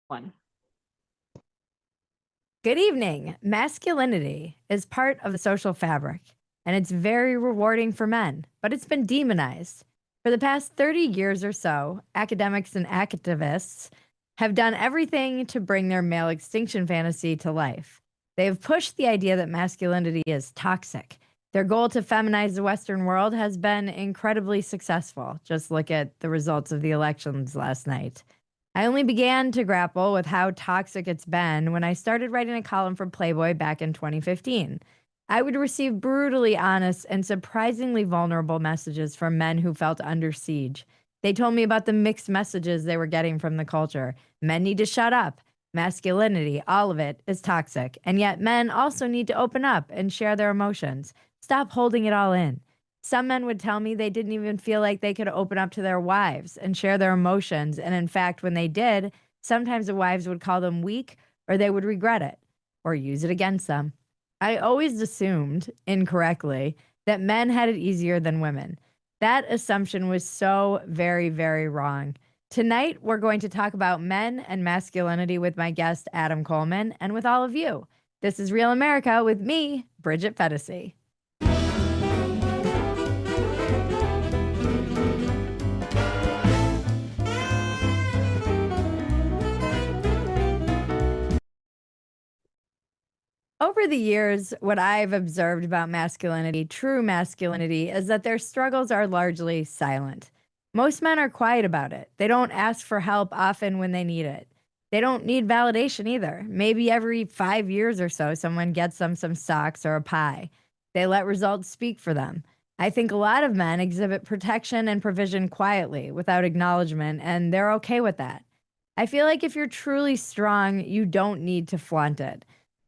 One. Good evening. Masculinity is part of the social fabric, and it's very rewarding for men, but it's been demonized. For the past 30 years or so, academics and activists have done everything to bring their male extinction fantasy to life. They have pushed the idea that masculinity is toxic. Their goal to feminize the Western world has been incredibly successful. Just look at the results of the elections last night. I only began to grapple with how toxic it's been when I started writing a column for Playboy back in 2015. I would receive brutally honest and surprisingly vulnerable messages from men who felt under siege. They told me about the mixed messages they were getting from the culture. Men need to shut up. Masculinity, all of it, is toxic. And yet, men also need to open up and share their emotions. Stop holding it all in. Some men would tell me they didn't even feel like they could open up to their wives and share their emotions. And in fact, when they did, sometimes the wives would call them weak or they would regret it or use it against them. I always assumed, incorrectly, that men had it easier than women. That assumption was so very, very wrong. Tonight, we're going to talk about men and masculinity with my guest, Adam Coleman, and with all of you. This is Real America with me, Bridget Phetasy. Over the years, what I've observed about masculinity, true masculinity, is that their struggles are largely silent. Most men are quiet about it. They don't ask for help often when they need it. They don't need validation either. Maybe every 5 years or so, someone gets them some socks or a pie. They let results speak for them. I think a lot of men exhibit protection and provision quietly without acknowledgement, and they're okay with that. I feel like if you're truly strong, you don't need to flaunt it.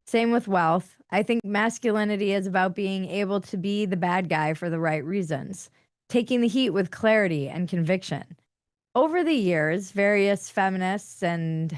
Same with wealth. I think masculinity is about being able to be the bad guy for the right reasons, taking the heat with clarity and conviction. Over the years, various feminists and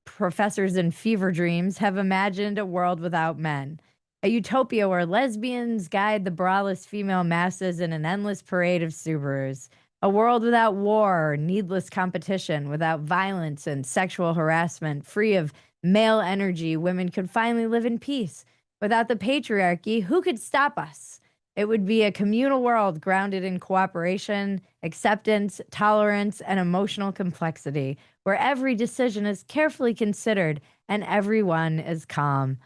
professors in fever dreams have imagined a world without men, a utopia where lesbians guide the braless female masses in an endless parade of Subarus, a world without war, needless competition, without violence and sexual harassment, free of male energy. Women could finally live in peace. Without the patriarchy, who could stop us? It would be a communal world grounded in cooperation, acceptance, tolerance, and emotional complexity, where every decision is carefully considered and everyone is calm.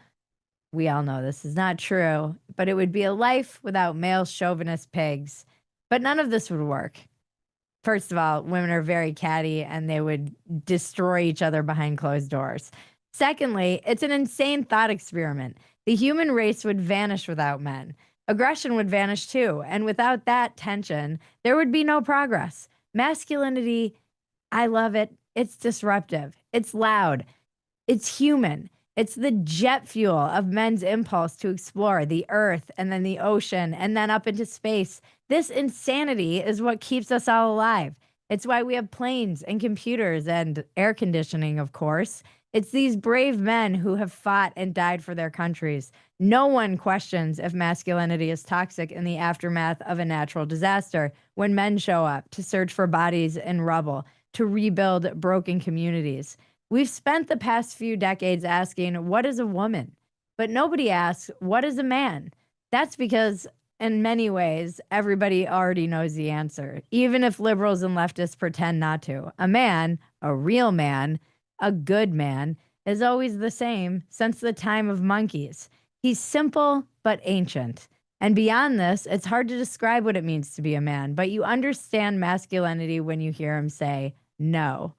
We all know this is not true, but it would be a life without male chauvinist pigs. But none of this would work. First of all, women are very catty and they would destroy each other behind closed doors. Secondly, it's an insane thought experiment. The human race would vanish without men. Aggression would vanish too. And without that tension, there would be no progress. Masculinity, I love it. It's disruptive, it's loud, it's human. It's the jet fuel of men's impulse to explore the earth and then the ocean and then up into space. This insanity is what keeps us all alive. It's why we have planes and computers and air conditioning, of course. It's these brave men who have fought and died for their countries. No one questions if masculinity is toxic in the aftermath of a natural disaster when men show up to search for bodies in rubble, to rebuild broken communities. We've spent the past few decades asking, what is a woman? But nobody asks, what is a man? That's because, in many ways, everybody already knows the answer, even if liberals and leftists pretend not to. A man, a real man, a good man, is always the same since the time of monkeys. He's simple but ancient. And beyond this, it's hard to describe what it means to be a man, but you understand masculinity when you hear him say, no.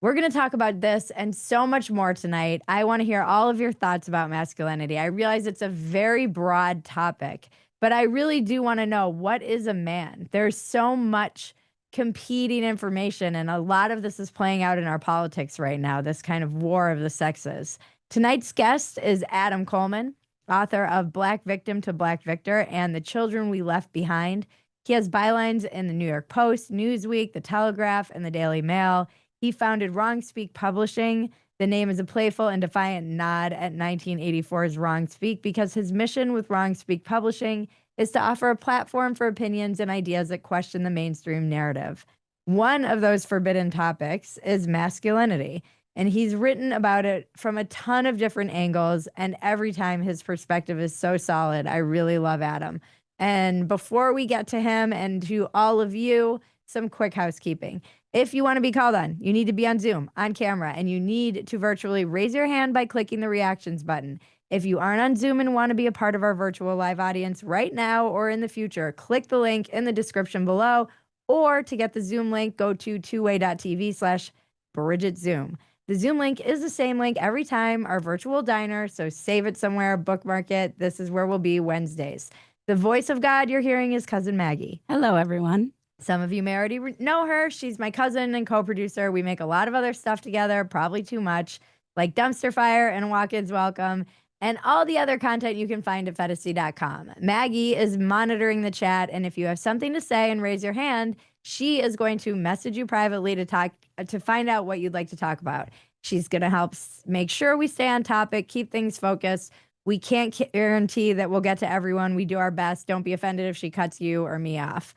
We're going to talk about this and so much more tonight. I want to hear all of your thoughts about masculinity. I realize it's a very broad topic, but I really do want to know, what is a man? There's so much competing information, and a lot of this is playing out in our politics right now, this kind of war of the sexes. Tonight's guest is Adam Coleman, author of Black Victim to Black Victor and The Children We Left Behind. He has bylines in the New York Post, Newsweek, The Telegraph, and the Daily Mail. He founded Wrong Speak Publishing. The name is a playful and defiant nod at 1984's Wrong Speak, because his mission with Wrong Speak Publishing is to offer a platform for opinions and ideas that question the mainstream narrative. One of those forbidden topics is masculinity. And he's written about it from a ton of different angles. And every time his perspective is so solid. I really love Adam. And before we get to him and to all of you, some quick housekeeping. If you want to be called on, you need to be on Zoom, on camera, and you need to virtually raise your hand by clicking the reactions button. If you aren't on Zoom and want to be a part of our virtual live audience right now or in the future, click the link in the description below. Or to get the Zoom link, go to twoway.tv/Bridget Zoom. The Zoom link is the same link every time, our virtual diner, so save it somewhere, bookmark it. This is where we'll be Wednesdays. The voice of God you're hearing is Cousin Maggie. Hello, everyone. Some of you may already know her. She's my cousin and co-producer. We make a lot of other stuff together, probably too much, like Dumpster Fire and Walk-Ins Welcome, and all the other content you can find at Phetasy.com. Maggie is monitoring the chat, and if you have something to say and raise your hand, she is going to message you privately to find out what you'd like to talk about. She's going to help make sure we stay on topic, keep things focused. We can't guarantee that we'll get to everyone. We do our best. Don't be offended if she cuts you or me off.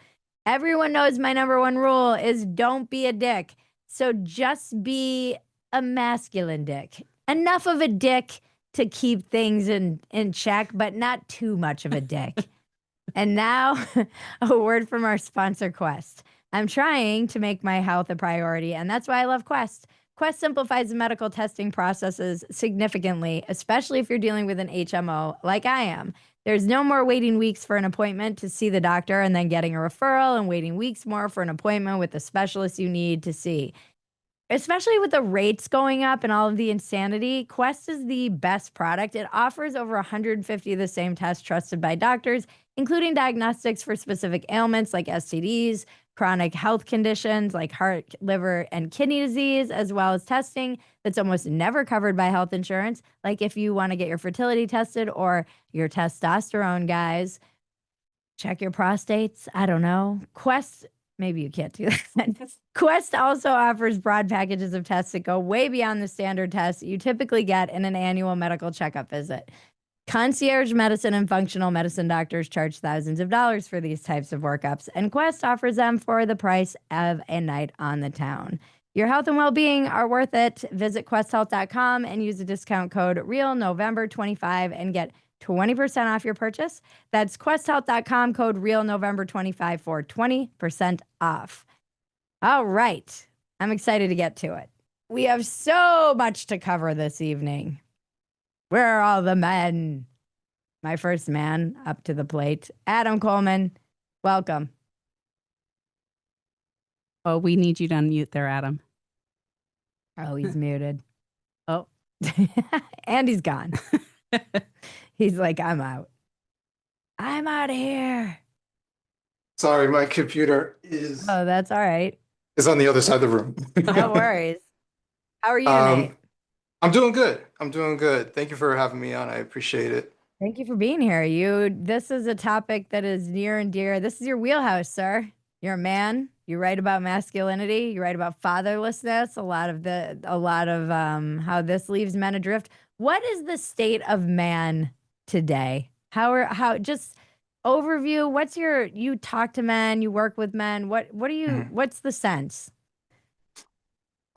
Everyone knows my number one rule is don't be a dick. So just be a masculine dick. Enough of a dick to keep things in check, but not too much of a dick. And now, a word from our sponsor, Quest. I'm trying to make my health a priority, and that's why I love Quest. Quest simplifies the medical testing processes significantly, especially if you're dealing with an HMO like I am. There's no more waiting weeks for an appointment to see the doctor and then getting a referral and waiting weeks more for an appointment with the specialist you need to see. Especially with the rates going up and all of the insanity, Quest is the best product. It offers over 150 of the same tests trusted by doctors, including diagnostics for specific ailments like STDs, chronic health conditions like heart, liver, and kidney disease, as well as testing that's almost never covered by health insurance, like if you want to get your fertility tested or your testosterone, guys. Check your prostates. I don't know. Quest, maybe you can't do that. Quest also offers broad packages of tests that go way beyond the standard tests you typically get in an annual medical checkup visit. Concierge medicine and functional medicine doctors charge thousands of dollars for these types of workups, and Quest offers them for the price of a night on the town. Your health and well-being are worth it. Visit questhealth.com and use the discount code REALNovember25 and get 20% off your purchase. That's questhealth.com, code REALNovember25 for 20% off. All right. I'm excited to get to it. We have so much to cover this evening. Where are all the men? My first man up to the plate, Adam Coleman. Welcome. Oh, we need you to unmute there, Adam. Oh, he's muted. Oh, and he's gone. He's like, I'm out. I'm out of here. Sorry, my computer is Oh, that's all right. on the other side of the room. No worries. How are you tonight? I'm doing good. I'm doing good. Thank you for having me on. I appreciate it. Thank you for being here. This is a topic that is near and dear. This is your wheelhouse, sir. You're a man. You write about masculinity. You write about fatherlessness. A lot of how this leaves men adrift. What is the state of man today? How just overview? You talk to men, you work with men. What's the sense?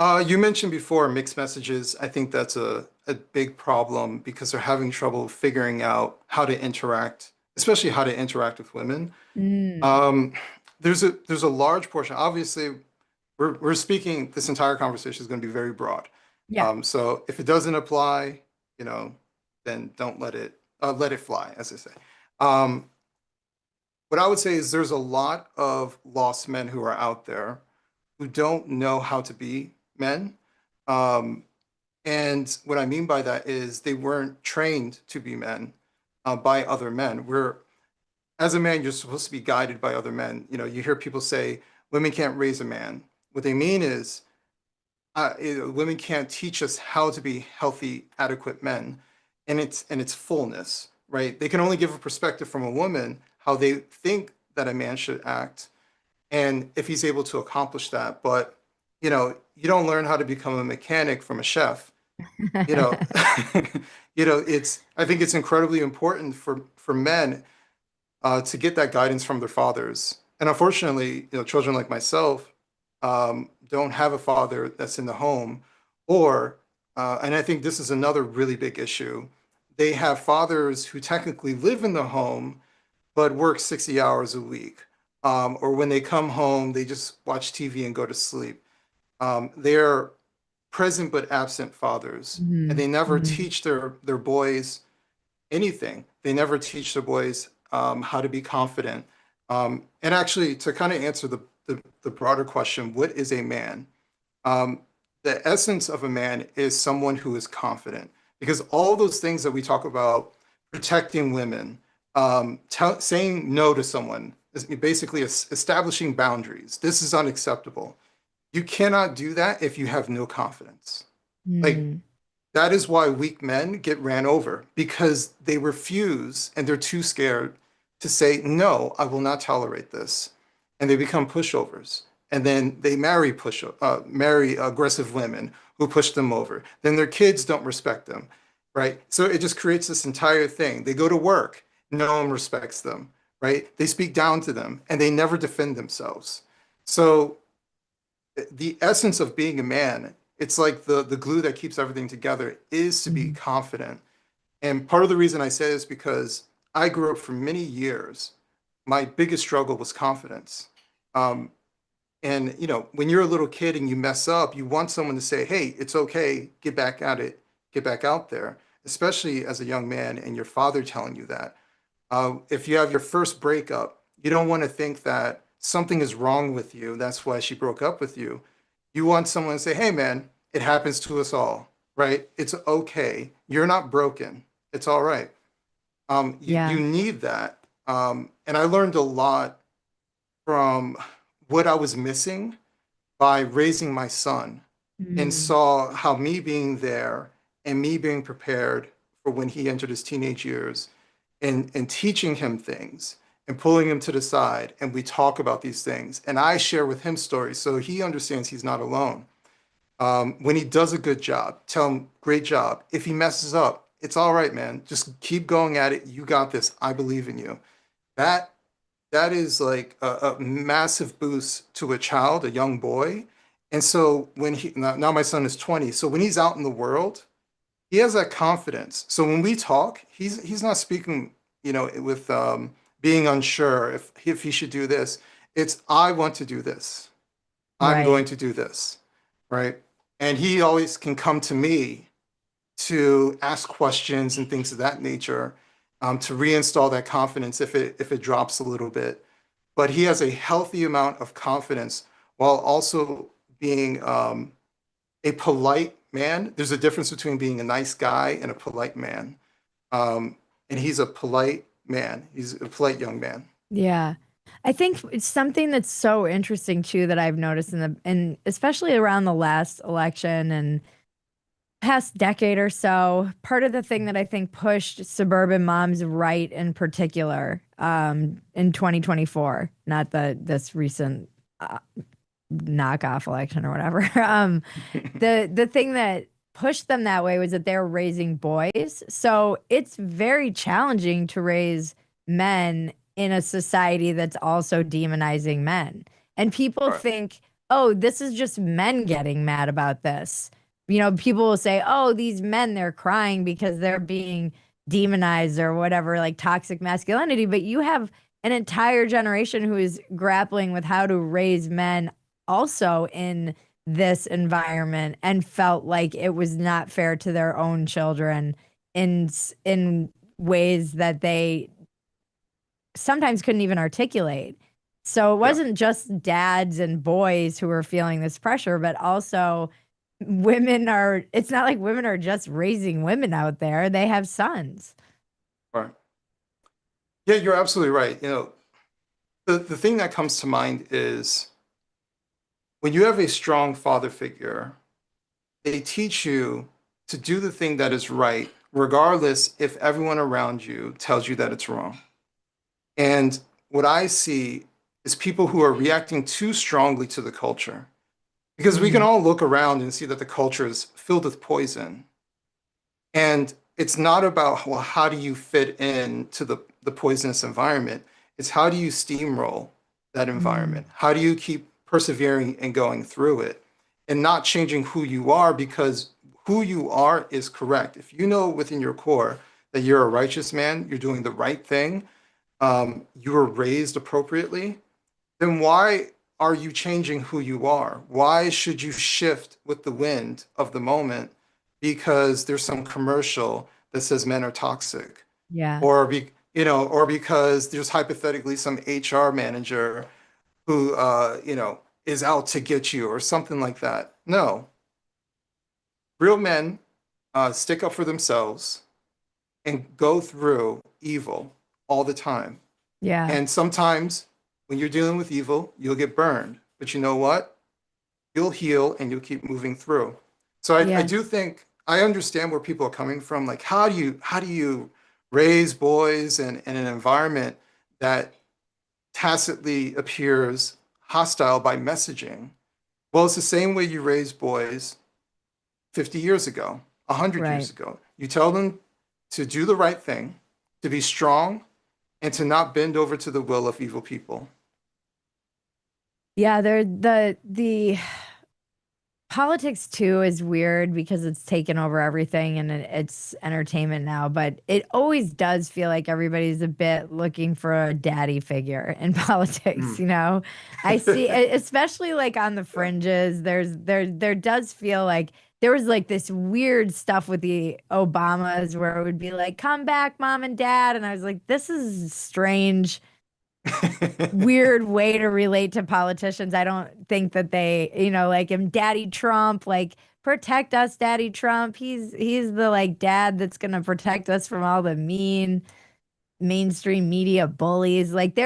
You mentioned before mixed messages. I think that's a big problem because they're having trouble figuring out how to interact, especially how to interact with women. There's a large portion. Obviously, we're speaking. This entire conversation is going to be very broad. Yeah. So if it doesn't apply, then don't let it fly, as they say. What I would say is there's a lot of lost men who are out there who don't know how to be men. And what I mean by that is they weren't trained to be men by other men. As a man, you're supposed to be guided by other men. You hear people say women can't raise a man. What they mean is women can't teach us how to be healthy, adequate men in its fullness, right? They can only give a perspective from a woman how they think that a man should act, and if he's able to accomplish that. But you don't learn how to become a mechanic from a chef. I think it's incredibly important for men to get that guidance from their fathers. And unfortunately, children like myself don't have a father that's in the home Or, and I think this is another really big issue, they have fathers who technically live in the home but work 60 hours a week. Or when they come home, they just watch TV and go to sleep. They're present but absent fathers, and Mhm. they never Mhm. teach their boys anything. They never teach their boys how to be confident. And actually, to kind of answer the broader question, what is a man? Um, the essence of a man is someone who is confident, because all those things that we talk about, protecting women, saying no to someone, is basically establishing boundaries. This is unacceptable. You cannot do that if you have no confidence. Like, Mm. that is why weak men get ran over, because they refuse and they're too scared to say, no, I will not tolerate this. And they become pushovers. And then they marry aggressive women who push them over. Then their kids don't respect them, right? So it just creates this entire thing. They go to work, no one respects them, right? They speak down to them and they never defend themselves. So the essence of being a man, it's like the glue that keeps everything together, is to be Mhm. confident. And part of the reason I say this is because I grew up for many years. My biggest struggle was confidence. Um, and when you're a little kid and you mess up, you want someone to say, "Hey, it's okay. Get back at it. Get back out there." Especially as a young man and your father telling you that. If you have your first breakup, you don't want to think that something is wrong with you. That's why she broke up with you. You want someone to say, "Hey, man, it happens to us all, right? It's okay. You're not broken. It's all right." You Yeah. need that. And I learned a lot from what I was missing by raising my son, and Mm. saw how me being there and me being prepared for when he entered his teenage years, and teaching him things and pulling him to the side, and we talk about these things and I share with him stories so he understands he's not alone. When he does a good job, tell him, great job. If he messes up, it's all right, man. Just keep going at it. You got this. I believe in you. That that is like a massive boost to a child, a young boy. And so when now my son is 20, so when he's out in the world, he has that confidence. So when we talk, he's not speaking, with being unsure if he should do this. It's, I want to do this. I'm going Right. to do this, right? And he always can come to me to ask questions and things of that nature, to reinstall that confidence if it drops a little bit. But he has a healthy amount of confidence while also being a polite man. There's a difference between being a nice guy and a polite man. And he's a polite man. He's a polite young man. Yeah. I think it's something that's so interesting too that I've noticed and especially around the last election and past decade or so, part of the thing that I think pushed suburban moms right in particular, in 2024, not this recent uh, knockoff election or whatever. The thing that pushed them that way was that they're raising boys. So it's very challenging to raise men in a society that's also demonizing men. And people Right. think, oh, this is just men getting mad about this. People will say, oh, these men, they're crying because they're being demonized or whatever, like toxic masculinity. But you have an entire generation who is grappling with how to raise men also in this environment and felt like it was not fair to their own children in ways that they sometimes couldn't even articulate. So it Yeah. wasn't just dads and boys who were feeling this pressure, but also it's not like women are just raising women out there. They have sons. Right. Yeah, you're absolutely right. The thing that comes to mind is when you have a strong father figure, they teach you to do the thing that is right, regardless if everyone around you tells you that it's wrong. And what I see is people who are reacting too strongly to the culture, because we can Mm. all look around and see that the culture is filled with poison. And it's not about, well, how do you fit in to the poisonous environment? It's how do you steamroll that Mm. environment? How do you keep persevering and going through it? and not changing who you are, because who you are is correct. If you know within your core that you're a righteous man, you're doing the right thing, you were raised appropriately, then why are you changing who you are? Why should you shift with the wind of the moment because there's some commercial that says men are toxic? Yeah. Or because there's hypothetically some HR manager who, is out to get you or something like that. No, real men stick up for themselves and go through evil all the time. Yeah. And sometimes when you're dealing with evil, you'll get burned. But you know what? You'll heal and you'll keep moving through. So I Yeah. do think I understand where people are coming from. Like, how do you raise boys in an environment that tacitly appears hostile by messaging? Well, it's the same way you raise boys 50 years ago, 100 Right. years ago. You tell them to do the right thing, to be strong, and to not bend over to the will of evil people. Yeah, the politics too is weird because it's taken over everything and it's entertainment now, but it always does feel like everybody's a bit looking for a daddy figure in politics, Mm. you know? I see especially like on the fringes, there does feel like there was like this weird stuff with the Obamas where it would be like, "Come back, mom and dad." And I was like, this is strange, weird way to relate to politicians. I don't think that they, like him, Daddy Trump, like protect us, Daddy Trump. He's the like dad that's gonna protect us from all the mean mainstream media bullies. Like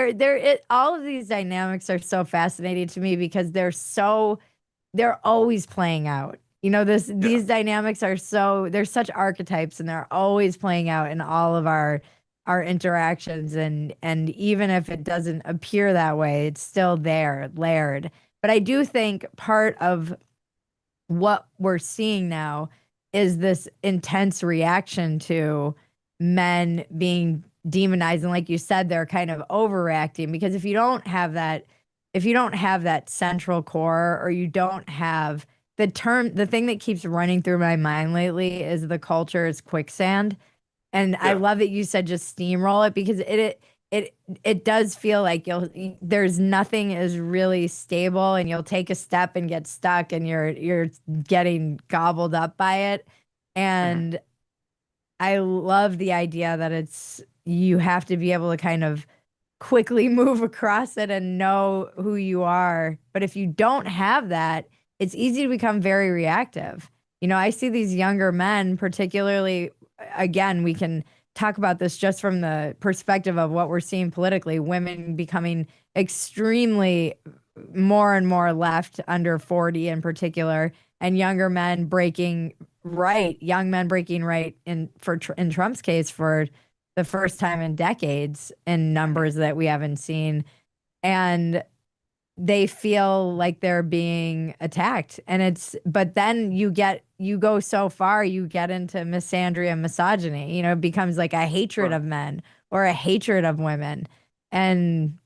all of these dynamics are so fascinating to me because they're always playing out. Yeah. These dynamics are they're such archetypes and they're always playing out in all of our interactions and even if it doesn't appear that way, it's still there, layered. But I do think part of what we're seeing now is this intense reaction to men being demonized. And like you said, they're kind of overreacting because if you don't have that central core or you don't have the thing that keeps running through my mind lately is the culture is quicksand. And I Yeah. love that you said just steamroll it because it does feel like there's nothing is really stable and you'll take a step and get stuck and you're getting gobbled up by it. Mhm. And I love the idea that you have to be able to kind of quickly move across it and know who you are. But if you don't have that, it's easy to become very reactive. I see these younger men, particularly, again, we can talk about this just from the perspective of what we're seeing politically, women becoming extremely more and more left under 40 in particular, and young men breaking right in Trump's case for the first time in decades in Mhm. numbers that we haven't seen. And they feel like they're being attacked. But then you go so far, you get into misandry and misogyny. It becomes like a hatred Sure. of men or a hatred of women. And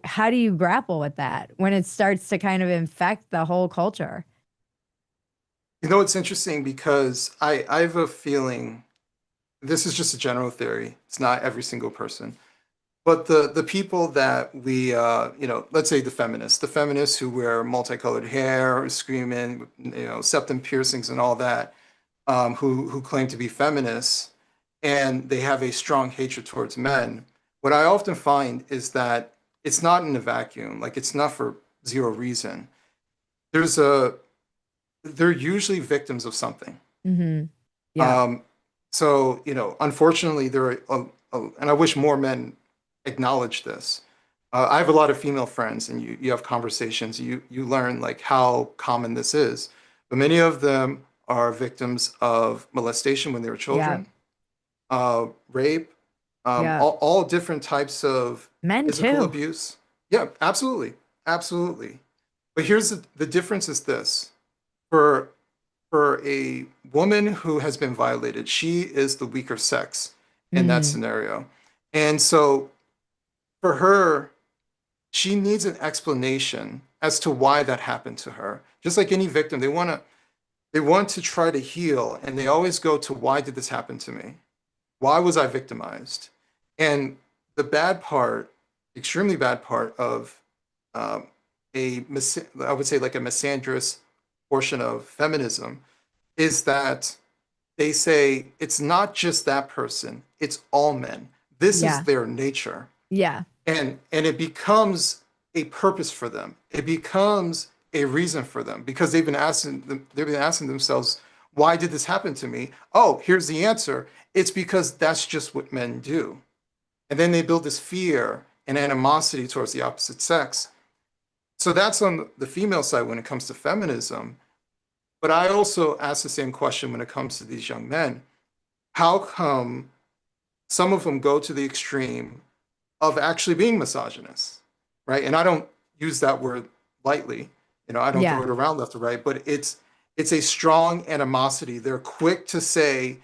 how do you grapple with that when it starts to kind of infect the whole culture? It's interesting because I have a feeling this is just a general theory. It's not every single person. But the people that we, let's say the feminists who wear multicolored hair, screaming, septum piercings and all that, who claim to be feminists, and they have a strong hatred towards men. What I often find is that it's not in a vacuum. Like it's not for zero reason. There's a they're usually victims of something. Hmm. Yeah. Um, so, unfortunately, and I wish more men acknowledge this. I have a lot of female friends, and you have conversations. You learn like how common this is, but many of them are victims of molestation when they were Yeah. children, rape, Yeah. all different types of Men physical too. abuse. Yeah, absolutely, absolutely. But here's the difference: is this for a woman who has been violated, she is the weaker sex in that Hmm. scenario. And so for her, she needs an explanation as to why that happened to her. just like any victim, they want to try to heal, and they always go to, why did this happen to me? Why was I victimized? And the bad part, extremely bad part of um, I would say like a misandrous portion of feminism is that they say it's not just that person, it's all men. This is Yeah. their nature. Yeah. And it becomes a purpose for them. It becomes a reason for them because they've been asking themselves, why did this happen to me? Oh, here's the answer. It's because that's just what men do. And then they build this fear and animosity towards the opposite sex. So that's on the female side when it comes to feminism. But I also ask the same question when it comes to these young men. How come some of them go to the extreme of actually being misogynist, right? And I don't use that word lightly. I don't Yeah. throw it around left or right, but it's a strong animosity. They're quick to say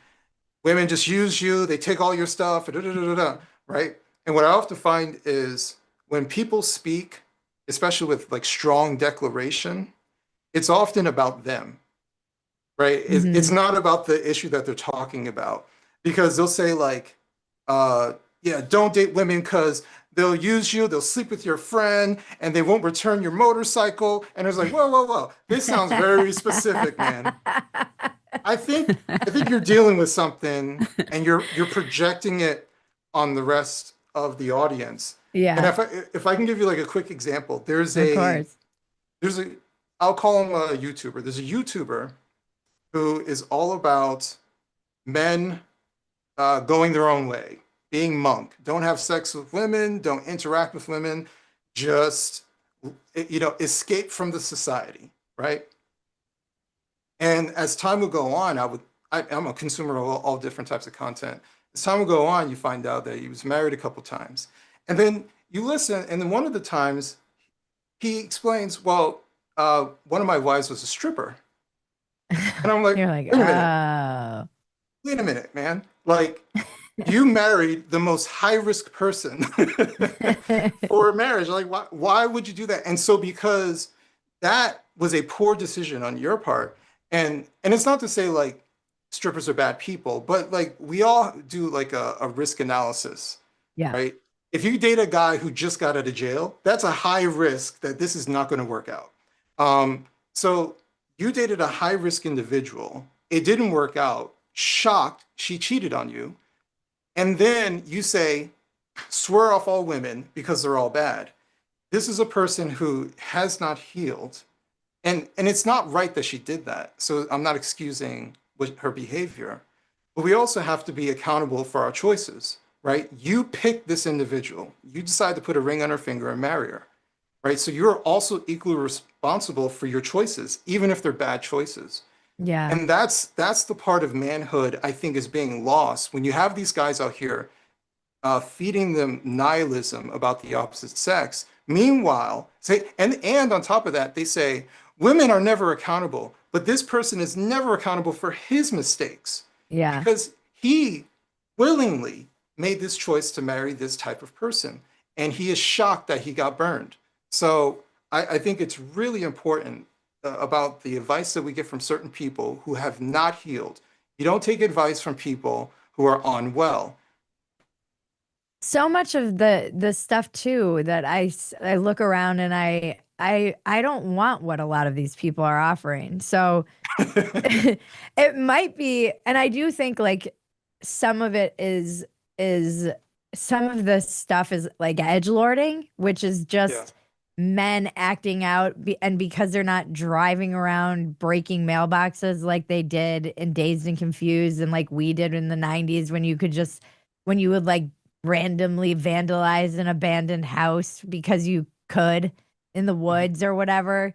women just use you, they take all your stuff, da, da, da, da, da, right? And what I often find is when people speak, especially with like strong declaration, it's often about them, right? It's Hmm. not about the issue that they're talking about because they'll say like, yeah, don't date women because they'll use you, they'll sleep with your friend, and they won't return your motorcycle. And it's like, whoa, whoa, whoa, this sounds very specific, man. I think you're dealing with something, and you're projecting it on the rest of the audience. And Yeah, if I can give you like a quick example, of course. there's a I'll call him a YouTuber. There's a YouTuber who is all about men going their own way, being monk, don't have sex with women, don't interact with women, just escape from the society, right? And as time would go on, I'm a consumer of all different types of content. As time would go on, you find out that he was married a couple times, and then you listen, and then one of the times he explains, well, one of my wives was a stripper, and I'm like, You're like, wait a minute, oh. wait a minute, man, like you married the most high risk person for marriage. Like, why would you do that? And so, because that was a poor decision on your part, and it's not to say like strippers are bad people, but like we all do like a risk analysis, Yeah. right? If you date a guy who just got out of jail, that's a high risk that this is not going to work out. So you dated a high risk individual. It didn't work out. Shocked, she cheated on you. And then you say, swear off all women because they're all bad. This is a person who has not healed. And it's not right that she did that. So I'm not excusing her behavior. But we also have to be accountable for our choices, right? You pick this individual. You decide to put a ring on her finger and marry her, right? So you're also equally responsible for your choices, even if they're bad choices. Yeah. And that's the part of manhood I think is being lost when you have these guys out here feeding them nihilism about the opposite sex. Meanwhile, and on top of that, they say women are never accountable, but this person is never accountable for his mistakes Yeah. because he willingly made this choice to marry this type of person, and he is shocked that he got burned. So I think it's really important about the advice that we get from certain people who have not healed. You don't take advice from people who are unwell. So much of the stuff too that I look around and I don't want what a lot of these people are offering. So it might be, and I do think like some of it is some of the stuff is like edgelording, which is Yeah. just men acting out and because they're not driving around breaking mailboxes like they did in Dazed and Confused and like we did in the 90s when you would like randomly vandalize an abandoned house because you could in the Mhm. woods or whatever.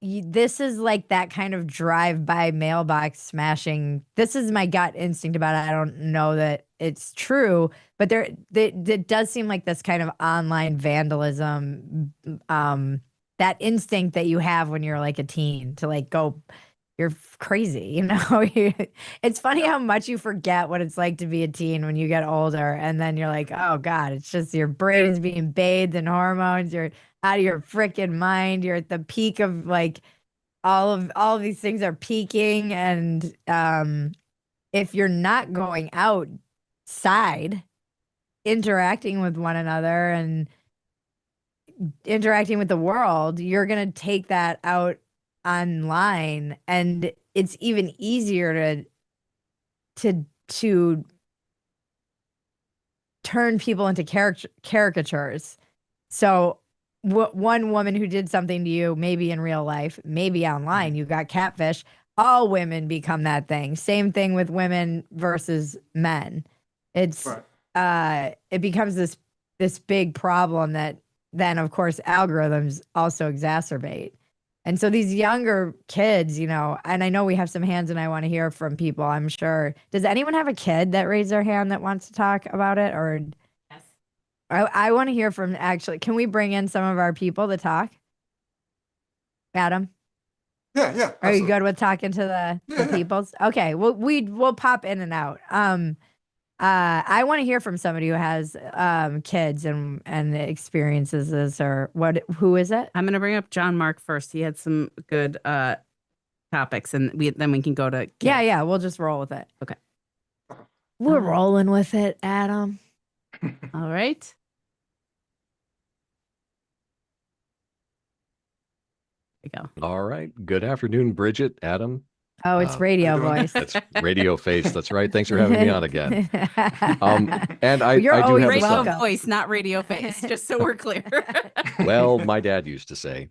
This is like that kind of drive-by mailbox smashing. This is my gut instinct about it. I don't know that it's true, but it does seem like this kind of online vandalism, that instinct that you have when you're like a teen to like go, you're crazy, you know? It's funny Yeah. how much you forget what it's like to be a teen when you get older, and then you're like, oh God, it's just your brain is being bathed in hormones. You're out of your freaking mind. You're at the peak of like all of these things are peaking, and if you're not going outside, interacting with one another and interacting with the world, you're going to take that out online, and it's even easier to turn people into caricatures. So one woman who did something to you, maybe in real life, maybe online, you got catfish. All women become that thing. Same thing with women versus men. It's it becomes this big problem that then, of course, algorithms also exacerbate. And so these younger kids, and I know we have some hands, and I want to hear from people, I'm sure. Does anyone have a kid that raised their hand that wants to talk about it? Or Yes. I want to hear from, actually, can we bring in some of our people to talk? Adam? Yeah, Are you absolutely. good with talking to the peoples? Okay, well, we'll pop in and out. I want to hear from somebody who has kids and experiences this, or who is it? I'm going to bring up John Mark first. He had some good topics, and then we can go to kids. Yeah, we'll just roll with it. Okay. We're rolling with it, Adam. All right. There we go. All right. Good afternoon, Bridget, Adam. Oh, it's radio voice. That's radio face. That's right. Thanks for having me on again. And You're I do always have a Radio son. welcome. voice, not radio face, just so we're clear. Well, my dad used to say.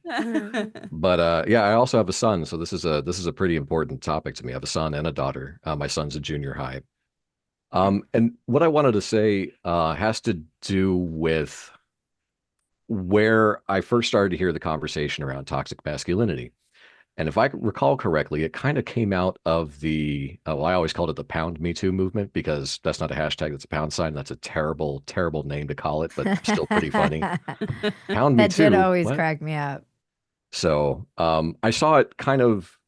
But yeah, I also have a son, so this is a pretty important topic to me. I have a son and a daughter. My son's in junior high. And what I wanted to say has to do with where I first started to hear the conversation around toxic masculinity. And if I recall correctly, it kind of came out of the, well, I always called it the Pound Me Too movement, because that's not a hashtag, that's a pound sign. That's a terrible, terrible name to call it, but still pretty funny. Pound Me That Too. did always What? crack me up. So I saw it kind of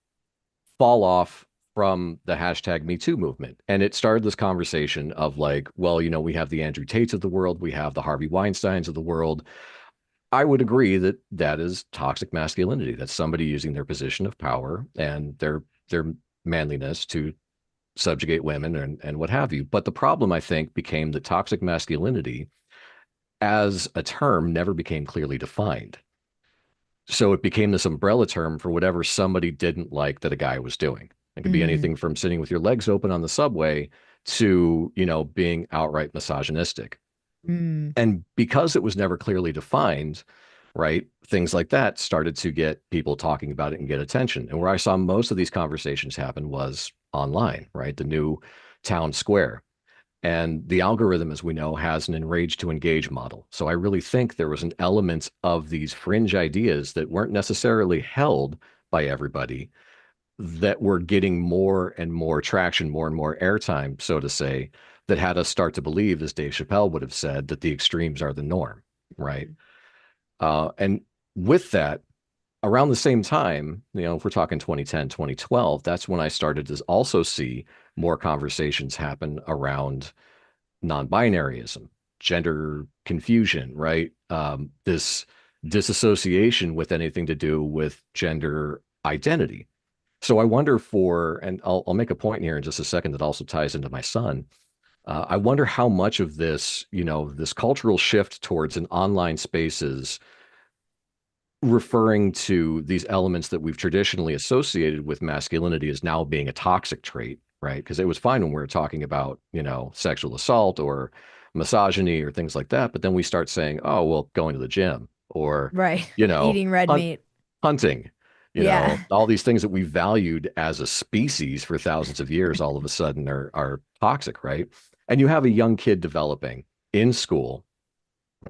fall off from the hashtag Me Too movement. And it started this conversation of like, well, we have the Andrew Tates of the world, we have the Harvey Weinsteins of the world. I would agree that that is toxic masculinity. That's somebody using their position of power and their manliness to subjugate women and what have you. But the problem, I think, became that toxic masculinity as a term never became clearly defined. So it became this umbrella term for whatever somebody didn't like that a guy was doing. It could be anything from sitting with your legs open on the subway to, being outright misogynistic. And because it was never clearly defined, right, things like that started to get people talking about it and get attention. And where I saw most of these conversations happen was online, right, the new town square. And the algorithm, as we know, has an enrage to engage model. So I really think there was an element of these fringe ideas that weren't necessarily held by everybody that were getting more and more traction, more and more airtime, so to say, that had us start to believe, as Dave Chappelle would have said, that the extremes are the norm, right? And with that, around the same time, if we're talking 2010, 2012, that's when I started to also see more conversations happen around non-binaryism, gender confusion, right? This disassociation with anything to do with gender identity. So I wonder and I'll make a point here in just a second that also ties into my son. I wonder how much of this, this cultural shift towards an online spaces referring to these elements that we've traditionally associated with masculinity as now being a toxic trait, right? Because it was fine when we were talking about, sexual assault or misogyny or things like that. But then we start saying, oh, well, going to the gym or, Right. Eating red meat. Hunting, all these things that we valued as a species for thousands of years, all of a sudden are toxic, right? And you have a young kid developing in school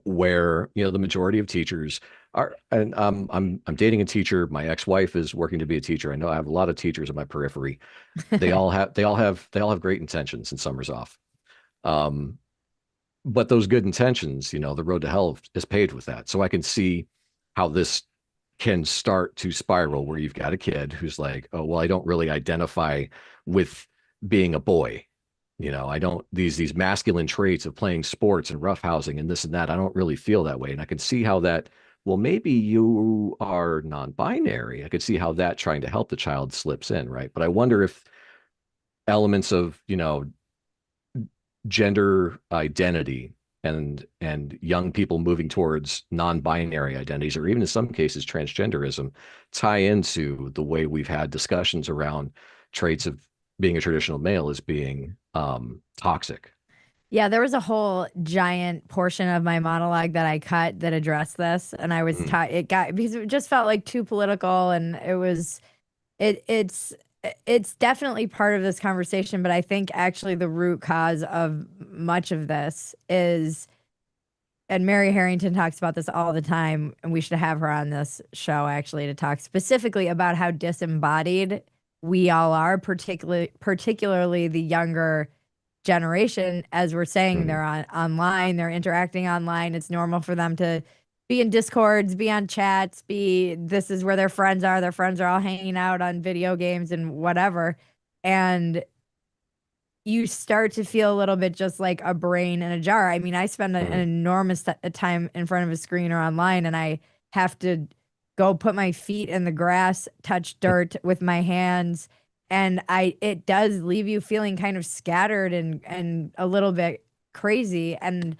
where, the majority of teachers are, and I'm dating a teacher. My ex-wife is working to be a teacher. I know I have a lot of teachers in my periphery. They all have great intentions, and summer's off. But those good intentions, the road to hell is paved with that. So I can see how this can start to spiral, where you've got a kid who's like, oh, well, I don't really identify with being a boy. I don't, these masculine traits of playing sports and roughhousing and this and that, I don't really feel that way. And I can see how that well, maybe you are non-binary. I could see how that trying to help the child slips in, right? But I wonder if elements of, gender identity and young people moving towards non-binary identities, or even in some cases transgenderism, tie into the way we've had discussions around traits of being a traditional male as being toxic. Yeah, there was a whole giant portion of my monologue that I cut that addressed this, and I was Mm, it got because it just felt like too political, and it's definitely part of this conversation, but I think actually the root cause of much of this is, and Mary Harrington talks about this all the time, and we should have her on this show actually to talk specifically about how disembodied we all are, particularly the younger generation. As we're saying, mm, they're online, they're interacting online. It's normal for them to be in discords, be on chats, this is where their friends are. Their friends are all hanging out on video games and whatever. And you start to feel a little bit just like a brain in a jar. I mean, I spend an mm, enormous time in front of a screen or online, and I have to go put my feet in the grass, touch dirt with my hands, and it does leave you feeling kind of scattered and a little bit crazy. And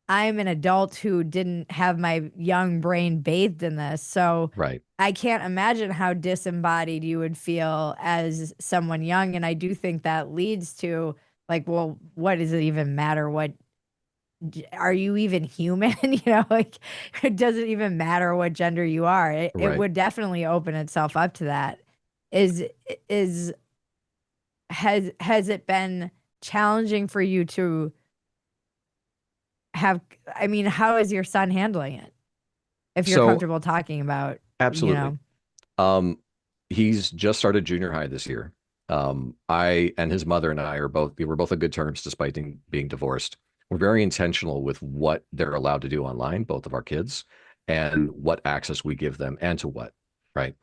I'm an adult who didn't have my young brain bathed in this, so right. I can't imagine how disembodied you would feel as someone young. And I do think that leads to, like, well, what does it even matter? Are you even human? Like, it doesn't even matter what gender you are. It Right. would definitely open itself up to that. Is, is, has it been challenging for you to have, I mean, how is your son handling it? If you're So comfortable talking about, you absolutely. know, Um, he's just started junior high this year. I and his mother and I we were both on good terms despite being divorced. We're very intentional with what they're allowed to do online, both of our kids, and what access we give them and to what, right?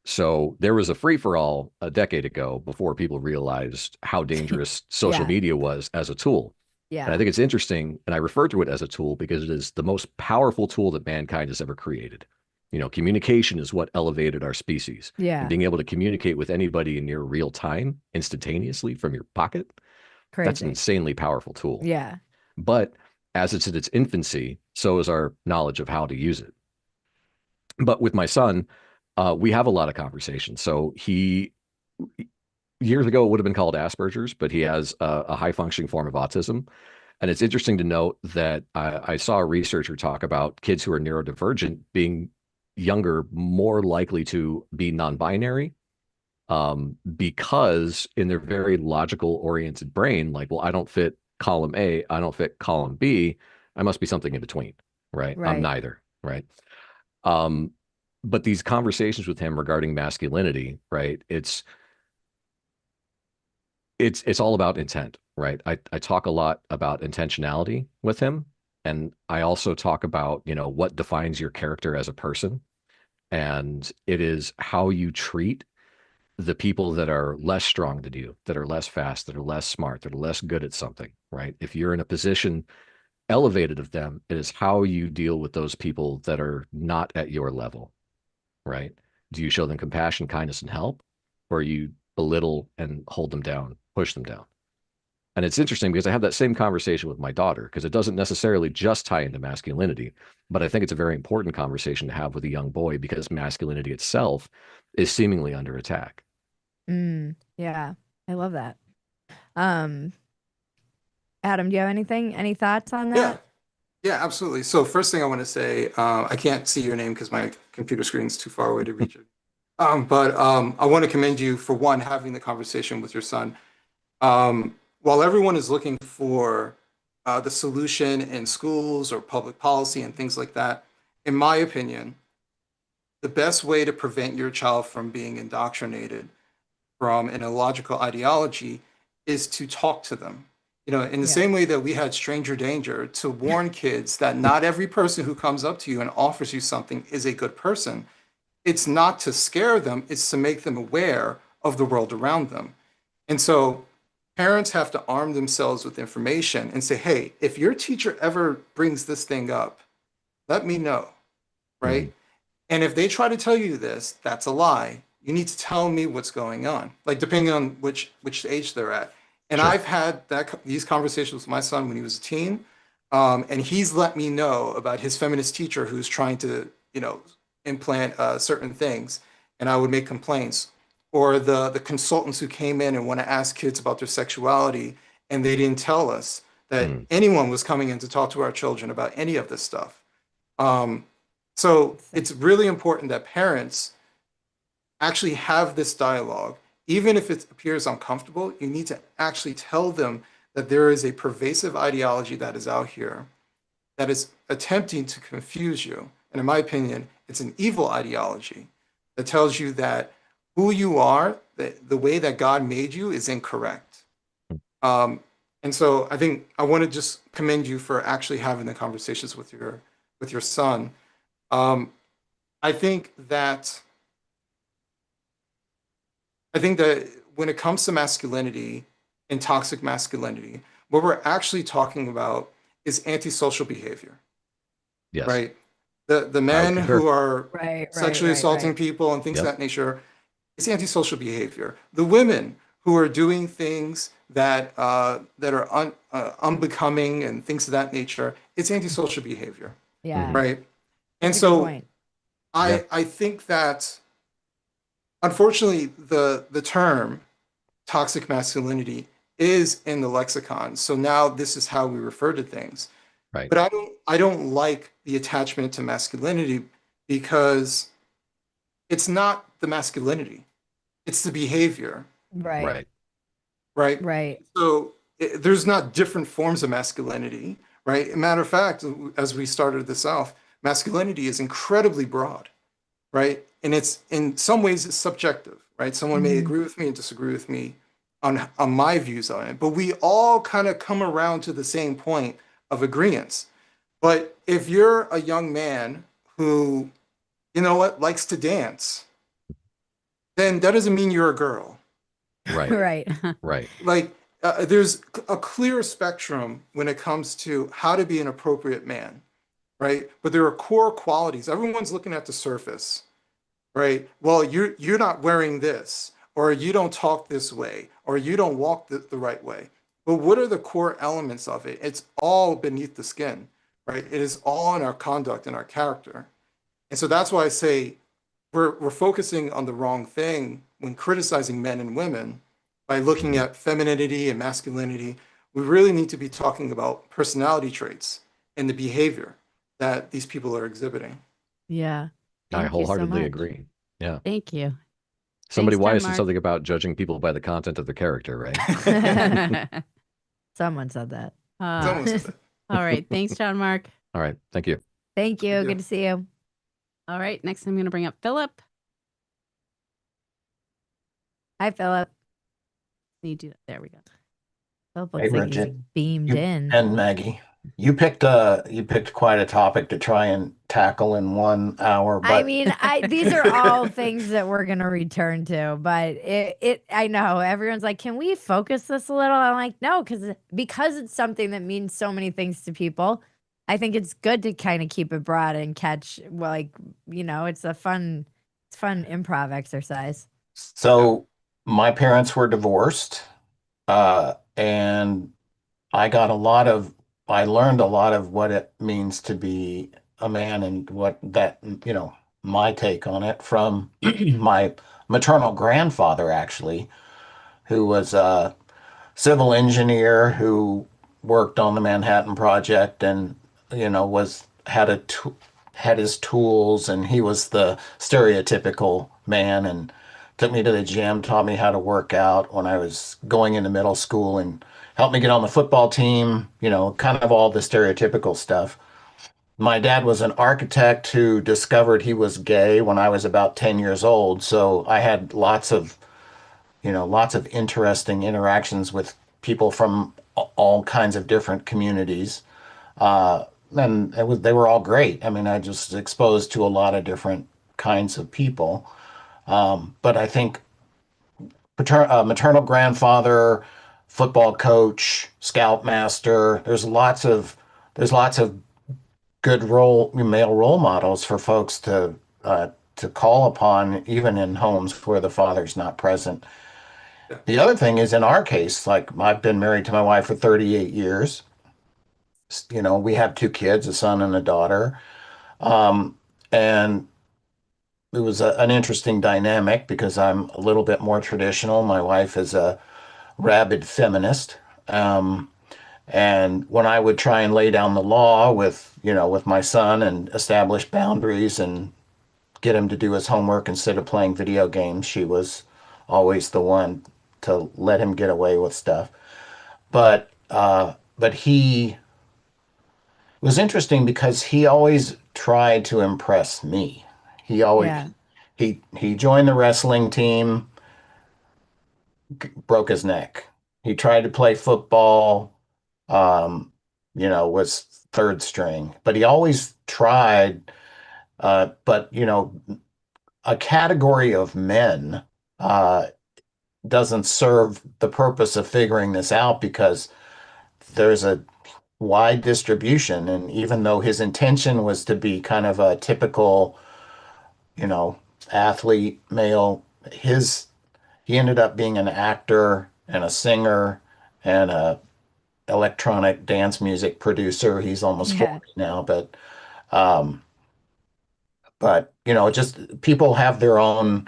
So there was a free for all a decade ago before people realized how dangerous social yeah, media was as a tool. And I yeah, think it's interesting, and I refer to it as a tool because it is the most powerful tool that mankind has ever created. Communication is what elevated our species. And yeah. being able to communicate with anybody in near real time, instantaneously from your pocket, that's an Crazy. insanely powerful tool. Yeah. But as it's in its infancy, so is our knowledge of how to use it. But with my son, we have a lot of conversations. So years ago, it would have been called Asperger's, but he has a high functioning form of autism. And it's interesting to note that I saw a researcher talk about kids who are neurodivergent being younger, more likely to be non-binary, because in their very logical oriented brain, like, well, I don't fit column A, I don't fit column B, I must be something in between, right? I'm Right. neither, right? Um, but these conversations with him regarding masculinity, right? It's all about intent, right? I talk a lot about intentionality with him. And I also talk about, what defines your character as a person. And it is how you treat the people that are less strong than you, that are less fast, that are less smart, that are less good at something, right? If you're in a position elevated of them, it is how you deal with those people that are not at your level, right? Do you show them compassion, kindness, and help, or you belittle and hold them down, push them down? And it's interesting because I have that same conversation with my daughter because it doesn't necessarily just tie into masculinity, but I think it's a very important conversation to have with a young boy because masculinity itself is seemingly under attack. Yeah. I love that. Um, Adam, do you have any thoughts on Yeah, that? yeah, absolutely. So first thing I want to say, I can't see your name because my computer screen is too far away to reach it. But I want to commend you for one, having the conversation with your son. While everyone is looking for the solution in schools or public policy and things like that, in my opinion, the best way to prevent your child from being indoctrinated from an illogical ideology is to talk to them. In the Yeah. same way that we had stranger danger to warn kids that not every person who comes up to you and offers you something is a good person. It's not to scare them, it's to make them aware of the world around them. And so parents have to arm themselves with information and say, hey, if your teacher ever brings this thing up, let me know, right? And if they try to tell you this, that's a lie. You need to tell me what's going on, like depending on which age they're at. And Sure. I've had these conversations with my son when he was a teen, and he's let me know about his feminist teacher who's trying to, implant certain things, and I would make complaints. Or the consultants who came in and want to ask kids about their sexuality, and they didn't tell us that anyone was coming in to talk to our children about any of this stuff. So it's really important that parents actually have this dialogue. Even if it appears uncomfortable, you need to actually tell them that there is a pervasive ideology that is out here that is attempting to confuse you. And in my opinion, it's an evil ideology that tells you that who you are, the way that God made you is incorrect. And so I think I want to just commend you for actually having the conversations with your son. I think that when it comes to masculinity and toxic masculinity, what we're actually talking about is antisocial behavior, Yes. right? The men concur. who are Right. sexually assaulting Right. people and things Yep. of that nature, it's antisocial behavior. The women who are doing things that that are unbecoming and things of that nature, it's antisocial behavior, Yeah. right? And That's a good so point. I think that unfortunately the term toxic masculinity is in the lexicon. So now this is how we refer to things. Right. But I don't like the attachment to masculinity because it's not the masculinity. It's the behavior, Right. Right. Right. So there's not different forms of masculinity, right? Matter of fact, as we started this off, masculinity is incredibly broad, right? And it's in some ways it's subjective, right? Someone may agree with me and disagree with me on my views on it, but we all kind of come around to the same point of agreement. But if you're a young man who, likes to dance, then that doesn't mean you're a girl. Right. Right. Right. Like there's a clear spectrum when it comes to how to be an appropriate man, right? But there are core qualities. Everyone's looking at the surface, right? Well, you're not wearing this, or you don't talk this way, or you don't walk the right way. But what are the core elements of it? It's all beneath the skin, right? It is all in our conduct and our character. And so that's why I say we're focusing on the wrong thing when criticizing men and women by looking at femininity and masculinity. We really need to be talking about personality traits and the behavior that these people are exhibiting. Yeah. I Thank you so wholeheartedly much. agree. Yeah. Thank you. Somebody Thanks, wise John said Mark. something about judging people by the content of the character, right? Someone said that. Someone said that. All right. Thanks, John Mark. All right. Thank you. Thank you. you. Good to see you. All right. Next, I'm going to bring up Philip. Hi, Philip. You do that. There we go. Philip Hey, looks like he's Bridget. beamed You in. and Maggie. You picked quite a topic to try and tackle in 1 hour, I but mean, these are all things that we're gonna return to, but I know everyone's like, can we focus this a little? I'm like, no, because it's something that means so many things to people. I think it's good to kind of keep it broad and catch, well, like, it's fun improv exercise. so my parents were divorced, and I learned a lot of what it means to be a man and what that, my take on it from my maternal grandfather, actually, who was a civil engineer who worked on the Manhattan Project and, was had his tools, and he was the stereotypical man and took me to the gym, taught me how to work out when I was going into middle school and helped me get on the football team, kind of all the stereotypical stuff. My dad was an architect who discovered he was gay when I was about 10 years old. So I had lots of interesting interactions with people from all kinds of different communities. And they were all great. I mean, I just exposed to a lot of different kinds of people. But I think maternal grandfather, football coach, scoutmaster. There's lots of good male role models for folks to call upon, even in homes where the father's not present. Yeah. The other thing is, in our case, like I've been married to my wife for 38 years. You know, we have two kids, a son and a daughter. And it was an interesting dynamic because I'm a little bit more traditional. My wife is a rabid feminist. And when I would try and lay down the law with, with my son and establish boundaries and get him to do his homework instead of playing video games, she was always the one to let him get away with stuff. But he was interesting because he always tried to impress me. He always Yeah. he joined the wrestling team, broke his neck. He tried to play football, um, was third string, but he always tried. But a category of men uh, doesn't serve the purpose of figuring this out because there's a wide distribution. And even though his intention was to be kind of a typical, you know, athlete male, he ended up being an actor and a singer and a electronic dance music producer. He's almost Yeah. 40 now, um, but just people have their own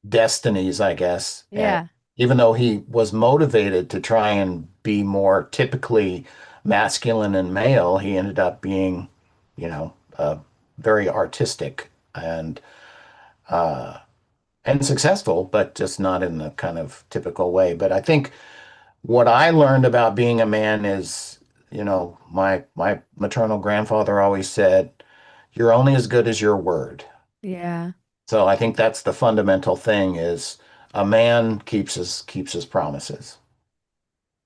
destinies, I guess. And Yeah. even though he was motivated to try and be more typically masculine and male, he ended up being, very artistic uh, and successful, but just not in the kind of typical way. But I think what I learned about being a man is, my maternal grandfather always said, "You're only as good as your word." Yeah. So I think that's the fundamental thing is a man keeps his promises,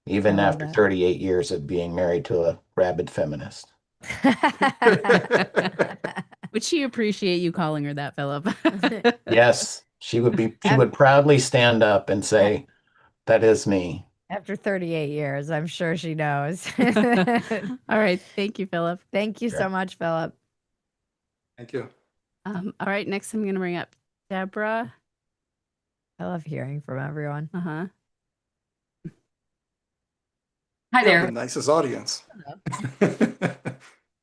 I even love after 38 years of being married to a rabid feminist. that. Would she appreciate you calling her that, Philip? Yes, she would proudly stand up and say, "That is me." After 38 years, I'm sure she knows. All right. Thank you, Philip. Thank you so Sure. much, Philip. Thank you. All right. Next, I'm going to bring up Deborah. I love hearing from everyone. Uh-huh. Hi You have the there. nicest audience.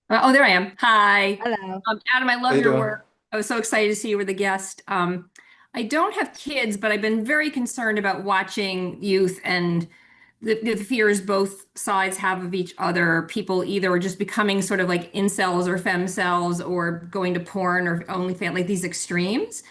Oh, there I am. Hi. Hello. Adam, I How love you your doing? work. I was so excited to see you were the guest. I don't have kids, but I've been very concerned about watching youth and the fears both sides have of each other. People either just becoming sort of like incels or femcells or going to porn or OnlyFans, like these extremes.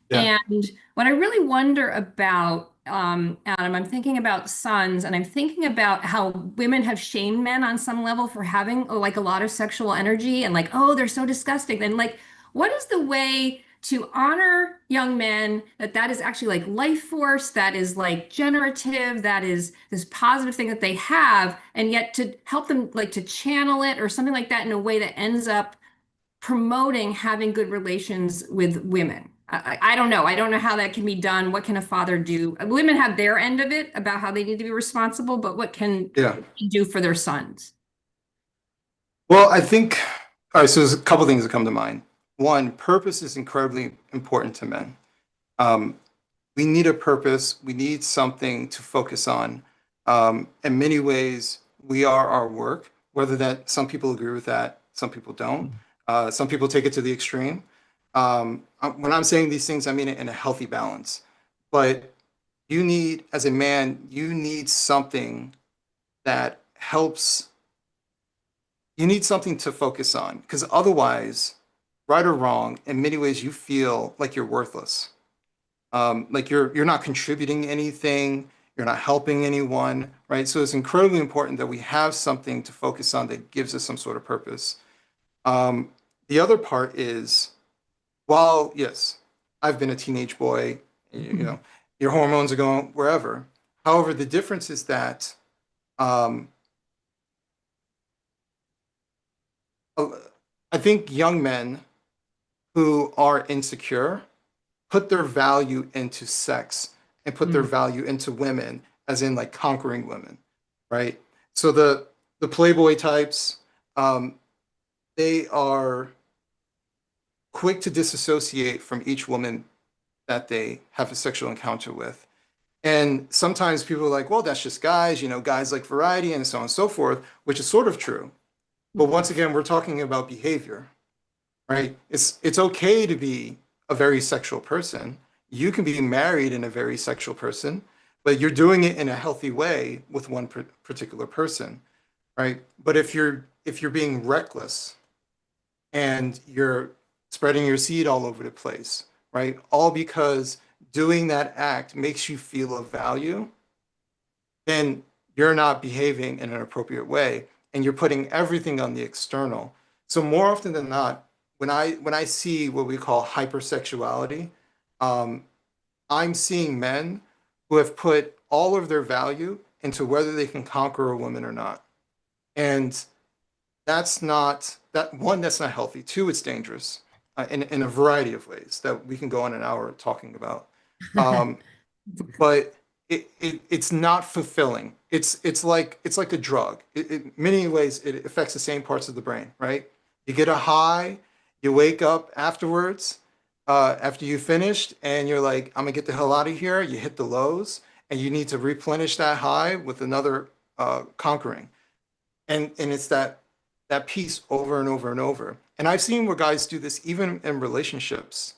Yeah. And what I really wonder about, Adam, I'm thinking about sons, and I'm thinking about how women have shamed men on some level for having like a lot of sexual energy and like, oh, they're so disgusting. And like, what is the way to honor young men that is actually like life force, that is like generative, that is this positive thing that they have, and yet to help them like to channel it or something like that in a way that ends up promoting having good relations with women. I don't know. I don't know how that can be done. What can a father do? Women have their end of it about how they need to be responsible, but what can Yeah. he do for their sons? Well, I think, all right, so there's a couple things that come to mind. One, purpose is incredibly important to men. We need a purpose. We need something to focus on. In many ways, we are our work, whether that some people agree with that, some people don't. Some people take it to the extreme. When I'm saying these things, I mean it in a healthy balance. But you need, as a man, you need something that helps, you need something to focus on. Because otherwise, right or wrong, in many ways, you feel like you're worthless. Like you're not contributing anything, you're not helping anyone, right? So it's incredibly important that we have something to focus on that gives us some sort of purpose. The other part is, while yes, I've been a teenage boy, your hormones are going wherever. However, the difference is that um, I think young men who are insecure put their value into sex and put their value into women, as in like conquering women, right? So the Playboy types, um, they are quick to disassociate from each woman that they have a sexual encounter with. And sometimes people are like, well, that's just guys, guys like variety and so on and so forth, which is sort of true. But once again, we're talking about behavior, right? It's okay to be a very sexual person. You can be married in a very sexual person, but you're doing it in a healthy way with one particular person, right? But if you're being reckless and you're spreading your seed all over the place, right? All because doing that act makes you feel of value, then you're not behaving in an appropriate way and you're putting everything on the external. So more often than not, when I see what we call hypersexuality, um, I'm seeing men who have put all of their value into whether they can conquer a woman or not. And that's not healthy. Two, it's dangerous in a variety of ways that we can go on an hour talking about. Um, but it's not fulfilling. It's like a drug. Many ways it affects the same parts of the brain, right? You get a high, you wake up afterwards, after you finished, and you're like, I'm gonna get the hell out of here. You hit the lows, and you need to replenish that high with another conquering. And it's that piece over and over and over. And I've seen where guys do this even in relationships,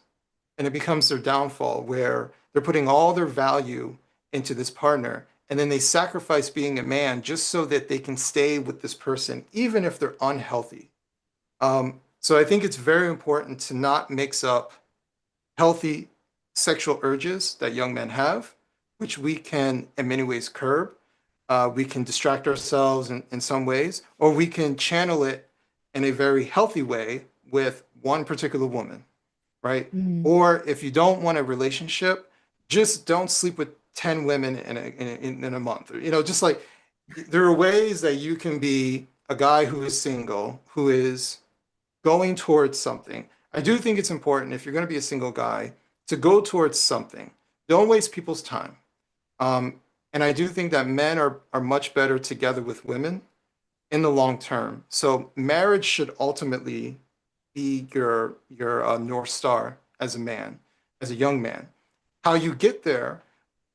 and it becomes their downfall where they're putting all their value into this partner and then they sacrifice being a man just so that they can stay with this person even if they're unhealthy. So I think it's very important to not mix up healthy sexual urges that young men have, which we can in many ways curb. We can distract ourselves in some ways, or we can channel it in a very healthy way with one particular woman, right? Mhm. Or if you don't want a relationship, just don't sleep with 10 women in a month. Or, just like there are ways that you can be a guy who is single, who is going towards something. I do think it's important if you're going to be a single guy to go towards something. Don't waste people's time. Um, and I do think that men are much better together with women in the long term. So marriage should ultimately be your North Star as a man, as a young man. How you get there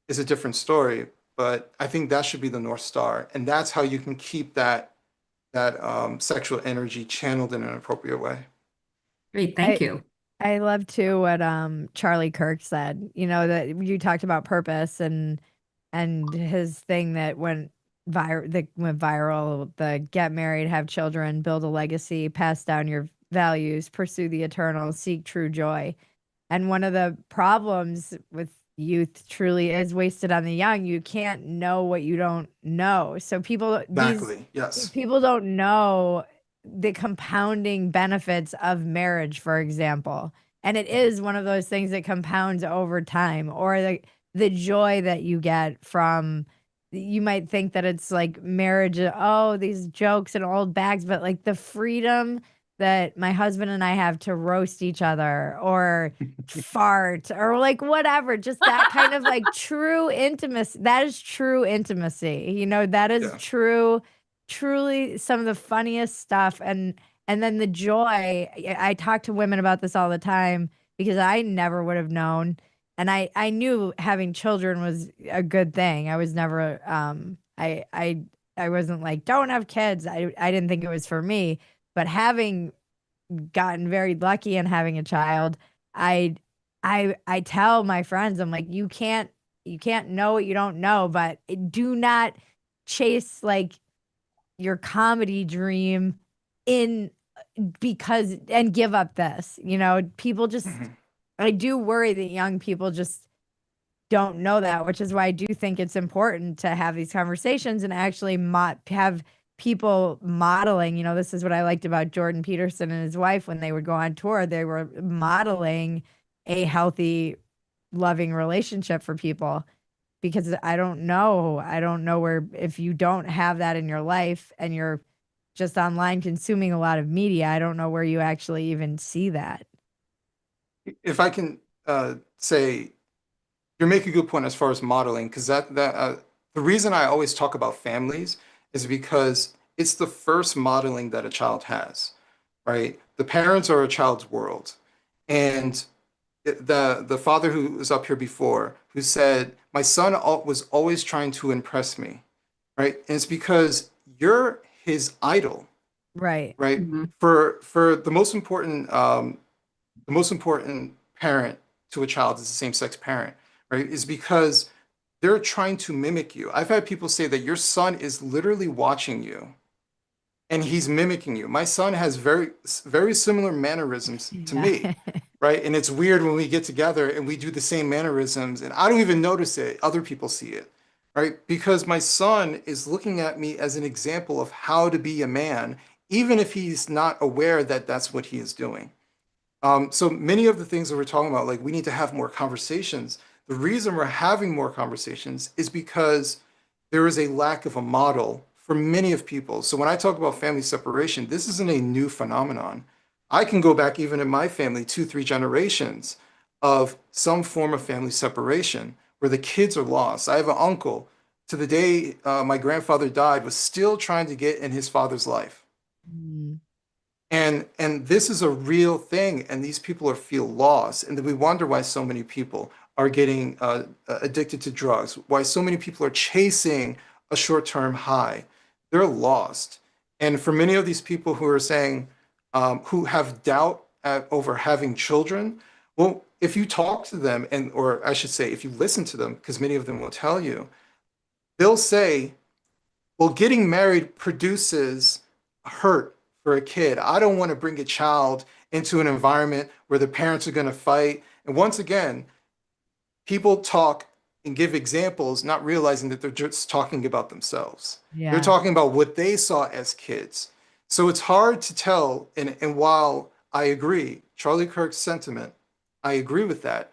is a different story, but I think that should be the North Star, and that's how you can keep that sexual energy channeled in an appropriate way. Great, thank I you. I love too what Charlie Kirk said. You know that you talked about purpose and his thing that went viral, the get married, have children, build a legacy, pass down your values, pursue the eternal, seek true joy. And one of the problems with youth truly is wasted on the young. You can't know what you don't know. So Exactly. Yes. people don't know the compounding benefits of marriage, for example. And it is one of those things that compounds over time, or the joy that you get from, you might think that it's like marriage, oh, these jokes and old bags, but like the freedom that my husband and I have to roast each other or fart or like whatever, just that kind of like true intimacy. That is true intimacy. That is Yeah. truly some of the funniest stuff. And then the joy. I talk to women about this all the time because I never would have known. And I knew having children was a good thing. I was never I wasn't like, don't have kids. I didn't think it was for me. But having gotten very lucky in having a child, I I tell my friends, I'm like, you can't know what you don't know, but do not chase like your comedy dream in because and give up this. People just, Mhm. I do worry that young people just don't know that, which is why I do think it's important to have these conversations and actually have people modeling. This is what I liked about Jordan Peterson and his wife when they would go on tour. They were modeling a healthy, loving relationship for people because I don't know where, if you don't have that in your life and you're just online consuming a lot of media, I don't know where you actually even see that. If I can say, you're making a good point as far as modeling, because the reason I always talk about families is because it's the first modeling that a child has, right? The parents are a child's world. And the father who was up here before, who said, my son was always trying to impress me, right? And it's because you're his idol, Right. right? Mhm. For the most important parent to a child is the same-sex parent, right? Is because they're trying to mimic you. I've had people say that your son is literally watching you and he's mimicking you. My son has very similar mannerisms to Yeah. me, right? And it's weird when we get together and we do the same mannerisms and I don't even notice it. Other people see it, right? Because my son is looking at me as an example of how to be a man, even if he's not aware that that's what he is doing. So many of the things that we're talking about, like we need to have more conversations. The reason we're having more conversations is because there is a lack of a model for many of people. So when I talk about family separation, this isn't a new phenomenon. I can go back even in my family, two, three generations of some form of family separation where the kids are lost. I have an uncle to the day my grandfather died was still trying to get in his father's life. Mm. And this is a real thing, and these people are feel lost, and then we wonder why so many people are getting addicted to drugs, why so many people are chasing a short-term high. They're lost, and for many of these people who are saying who have doubt over having children, well, if you talk to them, and or I should say, if you listen to them, because many of them will tell you, they'll say, well, getting married produces hurt for a kid. I don't want to bring a child into an environment where the parents are going to fight. And once again, people talk and give examples, not realizing that they're just talking about themselves. They're Yeah. talking about what they saw as kids. So it's hard to tell. And while I agree, Charlie Kirk's sentiment, I agree with that.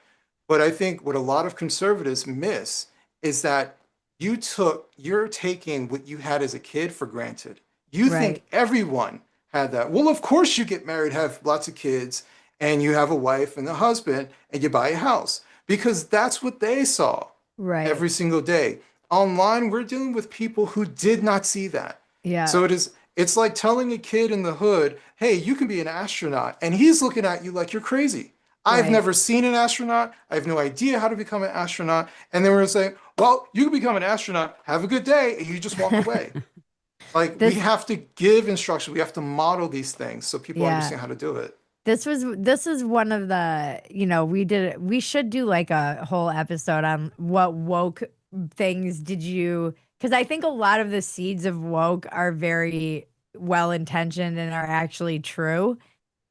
But I think what a lot of conservatives miss is that you're taking what you had as a kid for granted. You Right. think everyone had that. Well, of course you get married, have lots of kids, and you have a wife and a husband, and you buy a house because that's what they saw Right. every single day. Online, we're dealing with people who did not see that. Yeah. So it's like telling a kid in the hood, hey, you can be an astronaut, and he's looking at you like you're crazy. I've Right. never seen an astronaut. I have no idea how to become an astronaut. And then we're saying, well, you can become an astronaut, have a good day, and you just walk away. Like we This, have to give instruction. We have to model these things so people yeah. understand how to do it. This is one of the, we should do like a whole episode on what woke things did you, because I think a lot of the seeds of woke are very well intentioned and are actually true.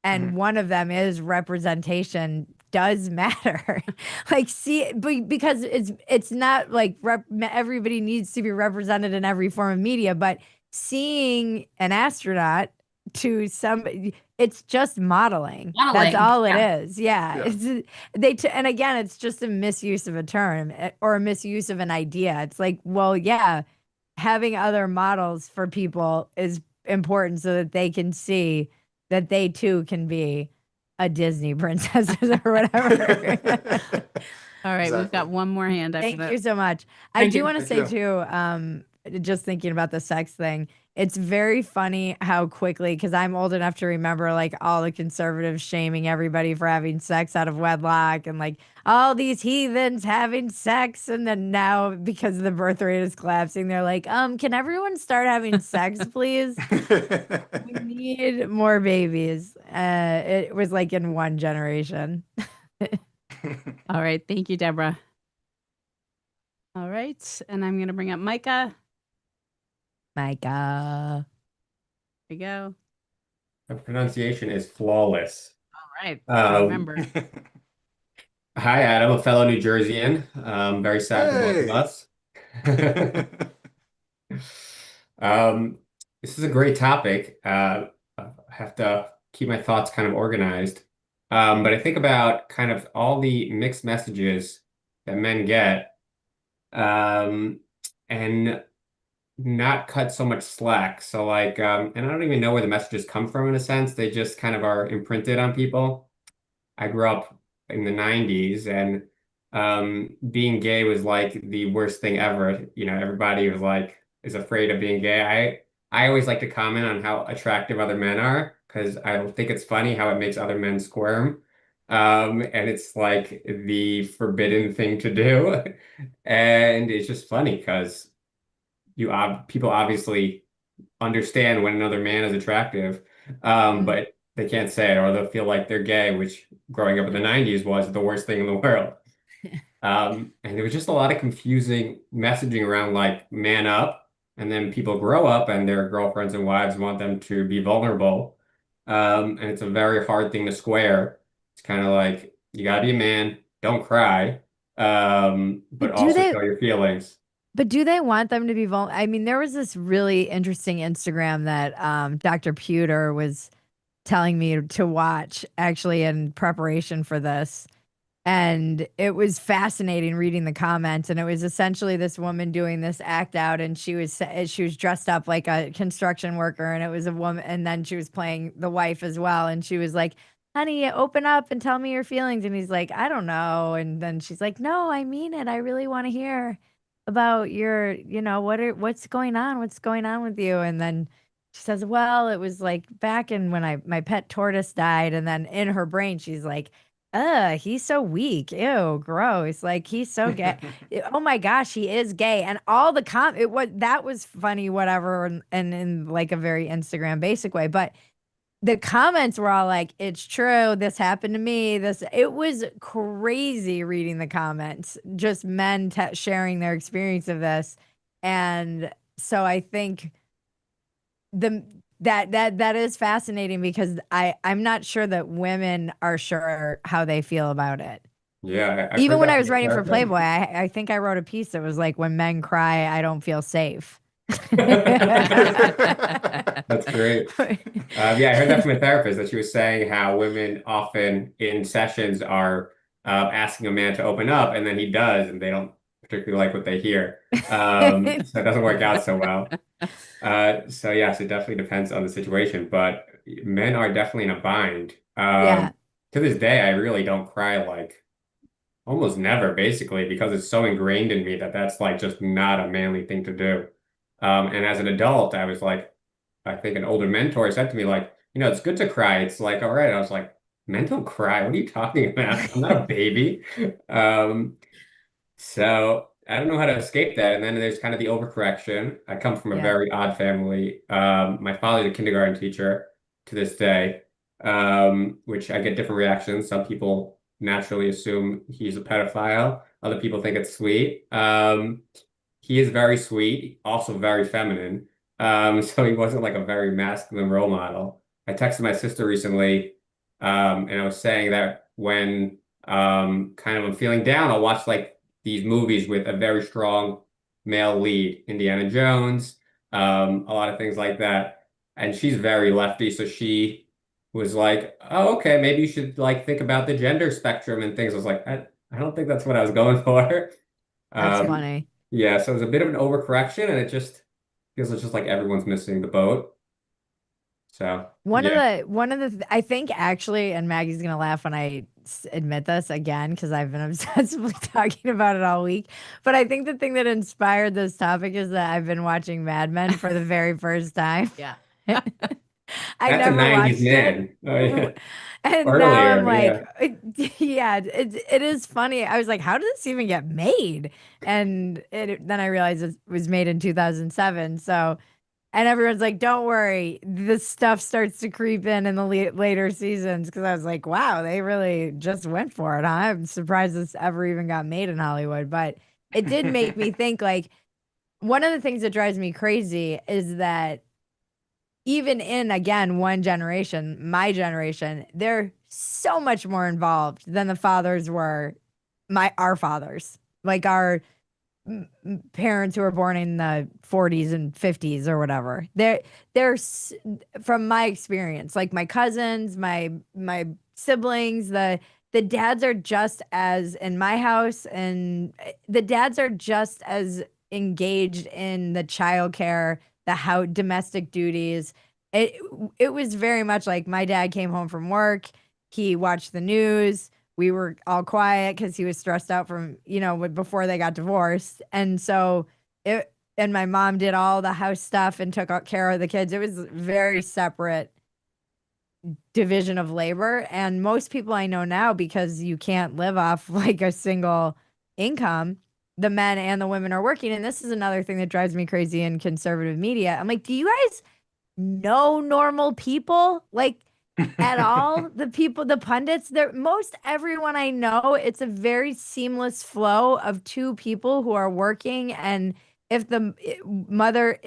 And Mhm. one of them is representation does matter. Like, see, because it's not like everybody needs to be represented in every form of media, but seeing an astronaut to somebody, it's just modeling. That's Modeling. all it Yeah. is. Yeah. Yeah. And again, it's just a misuse of a term or a misuse of an idea. It's like, well, yeah, having other models for people is important so that they can see that they too can be a Disney princess or whatever. All right, we've got Exactly. one more hand after Thank that. you so much. I Thank do you. want to Thank say you. too, just thinking about the sex thing, it's very funny how quickly, because I'm old enough to remember like all the conservatives shaming everybody for having sex out of wedlock and like all these heathens having sex. And then now, because the birth rate is collapsing, they're like, can everyone start having sex, please? We need more babies. It was like in one generation. All right, thank you, Deborah. All right, and I'm going to bring up Micah. Micah. Here we go. The pronunciation is flawless. All right, Um, remember. Hi, Adam, a fellow New Jerseyan. Very sad for both of Hey. us. Um, this is a great topic. I have to keep my thoughts kind of organized. But I think about kind of all the mixed messages that men get, and not cut so much slack. So like, and I don't even know where the messages come from in a sense. They just kind of are imprinted on people. I grew up in the 90s and being gay was like the worst thing ever. You know, everybody was like is afraid of being gay. I always like to comment on how attractive other men are because I think it's funny how it makes other men squirm. And it's like the forbidden thing to do. And it's just funny because people obviously understand when another man is attractive, but they can't say it or they'll feel like they're gay, which growing up in the 90s was the worst thing in the world. And there was just a lot of confusing messaging around like man up, and then people grow up and their girlfriends and wives want them to be vulnerable. And it's a very hard thing to square. It's kind of like you gotta be a man, don't cry, but But do also they show your feelings. but do they want them to be vulnerable? I mean, there was this really interesting Instagram that Dr. Pewter was telling me to watch actually in preparation for this. And it was fascinating reading the comments. And it was essentially this woman doing this act out, and she was dressed up like a construction worker, and it was a woman, and then she was playing the wife as well. And she was like, "Honey, open up and tell me your feelings." And he's like, "I don't know." And then she's like, "No, I mean it. I really want to hear about your, what's going on? What's going on with you?" And then she says, "Well, it was like back in when my pet tortoise died." And then in her brain, she's like, he's so weak. Ew, gross. Like he's so gay. Oh my gosh, he is gay. And all the that was funny, whatever, and in like a very Instagram basic way. But the comments were all like, "It's true. This happened to me." It was crazy reading the comments, just men sharing their experience of this. And so I think the that is fascinating because I'm not sure that women are sure how they feel about it. Yeah, I've Even heard when that I from was a writing for therapist. Playboy, I think I wrote a piece that was like, "When men cry, I don't feel safe." That's great. Yeah, I heard that from a therapist that she was saying how women often in sessions are asking a man to open up, and then he does, and they don't particularly like what they hear. So it doesn't work out so well. So yes, it definitely depends on the situation, but men are definitely in a bind. Yeah. To this day, I really don't cry like almost never, basically, because it's so ingrained in me that that's like just not a manly thing to do. And as an adult, I was like, I think an older mentor said to me, like, it's good to cry. It's like, all right. I was like, men don't cry. What are you talking about? I'm not a baby. Um, so I don't know how to escape that. And then there's kind of the overcorrection. I come from a Yeah. very odd family. My father's a kindergarten teacher to this day, which I get different reactions. Some people naturally assume he's a pedophile. Other people think it's sweet. He is very sweet, also very feminine. So he wasn't like a very masculine role model. I texted my sister recently, and I was saying that when kind of I'm feeling down, I'll watch like these movies with a very strong male lead, Indiana Jones, a lot of things like that. And she's very lefty, so she was like, "Oh, okay, maybe you should like think about the gender spectrum and things." I was like, I don't think that's what I was going for. That's Um, funny. yeah, so it was a bit of an overcorrection, and it just feels it's just like everyone's missing the boat. So yeah, I think actually, and Maggie's gonna laugh when I admit this again because I've been obsessively talking about it all week. But I think the thing that inspired this topic is that I've been watching Mad Men for the very first time. Yeah. I that's a never 90s watched it. man. Oh yeah, And now I'm earlier, like, yeah. yeah, it is funny. I was like, how did this even get made? And then I realized it was made in 2007. So, and everyone's like, don't worry, this stuff starts to creep in the later seasons. Because I was like, wow, they really just went for it. Huh? I'm surprised this ever even got made in Hollywood. But it did make me think like, one of the things that drives me crazy is that even in again one generation, my generation, they're so much more involved than the fathers were, our fathers, like our parents who were born in the 40s and 50s or whatever. From my experience, like my cousins, my siblings, the dads are just as in my house, and the dads are just as engaged in the childcare, the how domestic duties. It it was very much like my dad came home from work, he watched the news, we were all quiet because he was stressed out from before they got divorced. And so it and my mom did all the house stuff and took care of the kids. It was very separate division of labor. And most people I know now, because you can't live off like a single income, the men and the women are working. And this is another thing that drives me crazy in conservative media. I'm like, do you guys know normal people? Like, at all? The people, the pundits, there, most everyone I know, it's a very seamless flow of two people who are working. And if the mother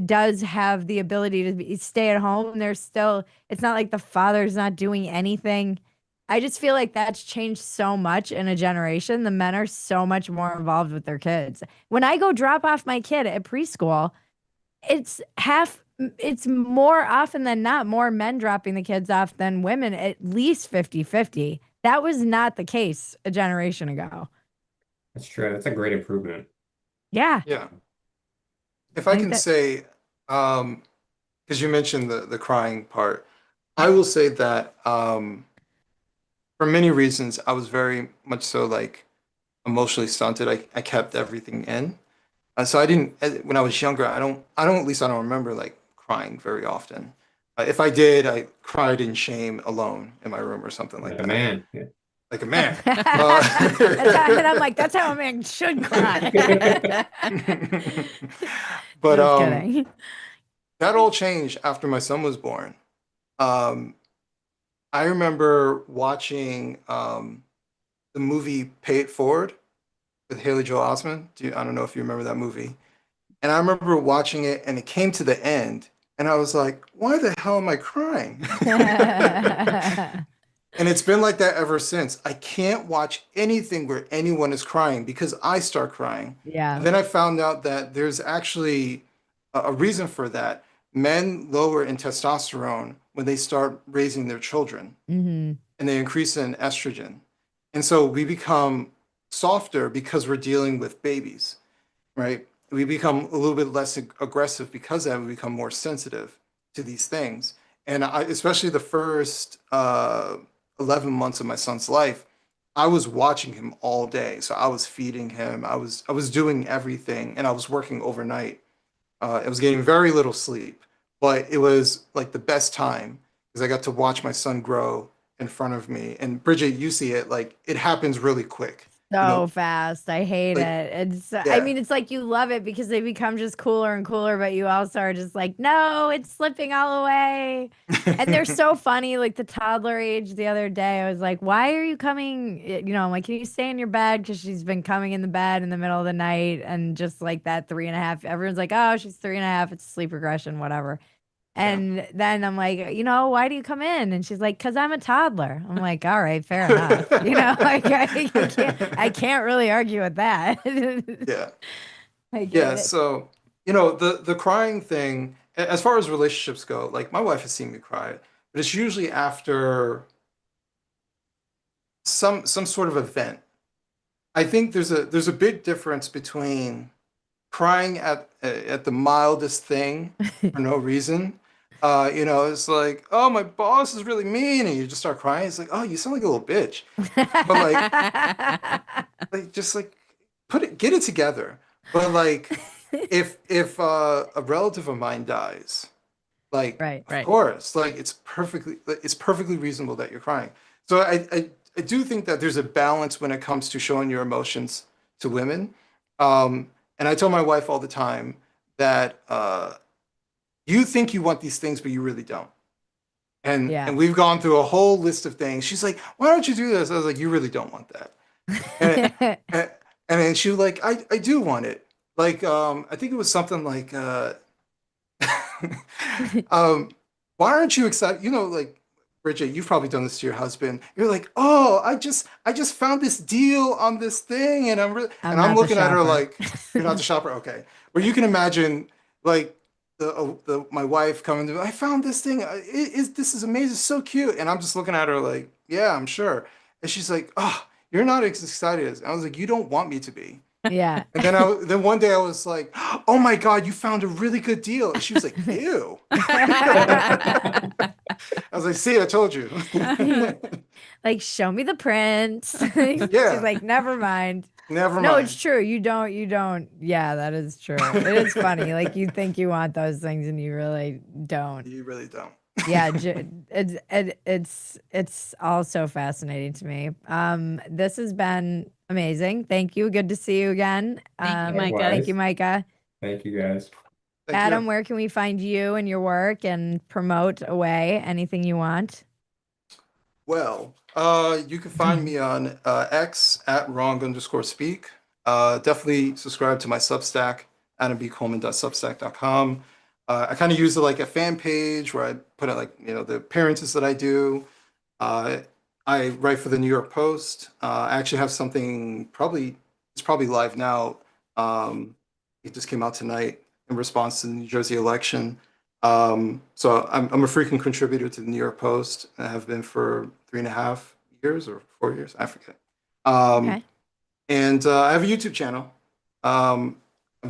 does have the ability to stay at home, there's still, it's not like the father's not doing anything. I just feel like that's changed so much in a generation. The men are so much more involved with their kids. When I go drop off my kid at preschool, it's it's more often than not more men dropping the kids off than women, at least 50-50. That was not the case a generation ago. That's true. That's a great improvement. Yeah. Yeah. If I I think can that say, because you mentioned the crying part, I will say that for many reasons, I was very much so like emotionally stunted. I kept everything in. So I didn't, when I was younger, at least I don't remember like crying very often. If I did, I cried in shame alone in my room or something like Like a that. man. Yeah. Like a man. and I'm like, that's how a man should cry. But Just kidding. that all changed after my son was born. Um, I remember watching the movie Pay It Forward with Haley Joel Osment. I don't know if you remember that movie. And I remember watching it and it came to the end and I was like, why the hell am I crying? And it's been like that ever since. I can't watch anything where anyone is crying because I start crying. Yeah. And then I found out that there's actually a reason for that. Men lower in testosterone when they start raising their children, Hmm. and they increase in estrogen. And so we become softer because we're dealing with babies, right? We become a little bit less aggressive because of that. We become more sensitive to these things. And especially the first 11 months of my son's life, I was watching him all day. So I was feeding him. I was doing everything, and I was working overnight. I was getting very little sleep, but it was like the best time because I got to watch my son grow in front of me. And Bridget, you see it, like it happens really quick. You So know, fast. I hate like it. I yeah. mean, it's like you love it because they become just cooler and cooler, but you also are just like, no, it's slipping all away. And they're so funny, like the toddler age. The other day, I was like, why are you coming? I'm like, can you stay in your bed? Because she's been coming in the bed in the middle of the night. And just like that 3.5, everyone's like, oh, she's 3.5. It's sleep regression, whatever. Yeah. And then I'm like, why do you come in? And she's like, because I'm a toddler. I'm like, all right, fair enough. Like I can't really argue with that. Yeah. I Yeah. get it. So, the crying thing, as far as relationships go, like my wife has seen me cry, but it's usually after some sort of event. I think there's a big difference between crying at the mildest thing for no reason. It's like, oh, my boss is really mean, and you just start crying. It's like, oh, you sound like a little bitch. But like just like get it together. But like if a relative of mine dies, like Right. of Right. course, like it's perfectly reasonable that you're crying. So I do think that there's a balance when it comes to showing your emotions to women. And I tell my wife all the time that you think you want these things, but you really don't. And Yeah. we've gone through a whole list of things. She's like, why don't you do this? I was like, you really don't want that. And and, and then she was like, I do want it. Like I think it was something like um, why aren't you excited? Like Bridget, you've probably done this to your husband. You're like, oh, I just found this deal on this thing, and I'm I'm not the looking at her shopper. like, you're not the shopper, okay? Where you can imagine like the my wife coming to, I found this thing. This is amazing, so cute, and I'm just looking at her like, yeah, I'm sure. And she's like, oh, you're not as excited as I was like, you don't want me to be. Yeah. And then one day I was like, "Oh my God, you found a really good deal." And she was like, "Ew." I was like, "See, I told you." Like, show me the print. She's Yeah. like, never mind. Never No, mind. it's true. You don't. Yeah, that is true. It is funny. Like you think you want those things and you really don't. You really don't. Yeah, it's also fascinating to me. This has been amazing. Thank you. Good to see you again. Thank you, Micah. Thank you, Micah. Thank you guys. Thank Adam, you. where can we find you and your work and promote away anything you want? Well, you can find me on X at wrong_speak. Definitely subscribe to my Substack, adambcoleman.substack.com. I kind of use it like a fan page where I put out like the appearances that I do. I write for the New York Post. I actually have something it's probably live now. It just came out tonight in response to the New Jersey election. So I'm a frequent contributor to the New York Post. I have been for 3.5 years or 4 years, I forget. Okay. And I have a YouTube channel. I'm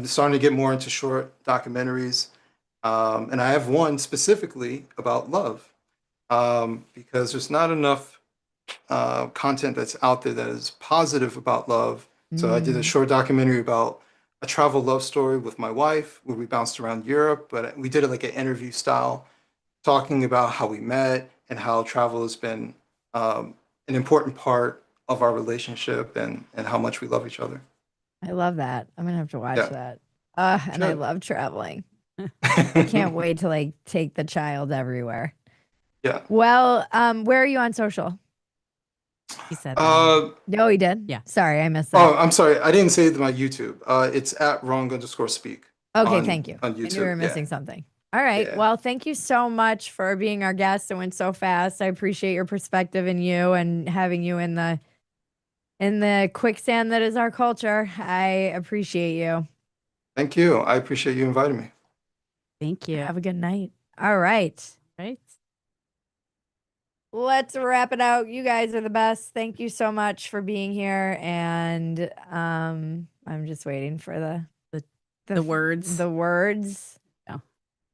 starting to get more into short documentaries. And I have one specifically about love, because there's not enough content that's out there that is positive about love. So I did a short documentary about a travel love story with my wife where we bounced around Europe, but we did it like an interview style, talking about how we met and how travel has been an important part of our relationship and how much we love each other. I love that. I'm gonna have to watch Yeah. that. And I Sure. love traveling. I can't wait to like take the child everywhere. Yeah. Well, where are you on social? He said that. No, he did. Yeah. Sorry, I missed that. Oh, I'm sorry. I didn't say it to my YouTube. It's at wrong_speak. Okay, on- thank you. On I knew YouTube. we were Yeah. missing something. All right. Yeah. Well, thank you so much for being our guest. It went so fast. I appreciate your perspective and you and having you in the quicksand that is our culture. I appreciate you. Thank you. I appreciate you inviting me. Thank you. Have a good night. All right. Right. Let's wrap it out. You guys are the best. Thank you so much for being here. And I'm just waiting for The words. The words. Yeah.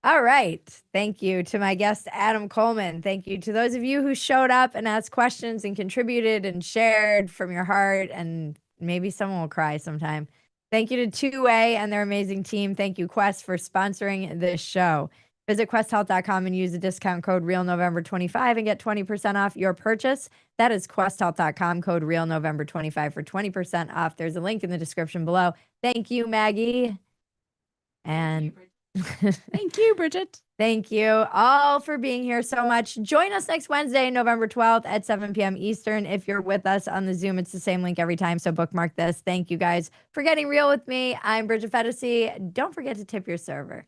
All right. Thank you to my guest, Adam Coleman. Thank you to those of you who showed up and asked questions and contributed and shared from your heart. And maybe someone will cry sometime. Thank you to Two Way and their amazing team. Thank you, Quest, for sponsoring this show. Visit questhealth.com and use the discount code REALNovember25 and get 20% off your purchase. That is questhealth.com, code REALNovember25 for 20% off. There's a link in the description below. Thank you, Maggie. And Thank you, Bridget. thank you all for being here so much. Join us next Wednesday, November 12th at 7 p.m. Eastern. If you're with us on the Zoom, it's the same link every time, so bookmark this. Thank you guys for getting real with me. I'm Bridget Phetasy. Don't forget to tip your server.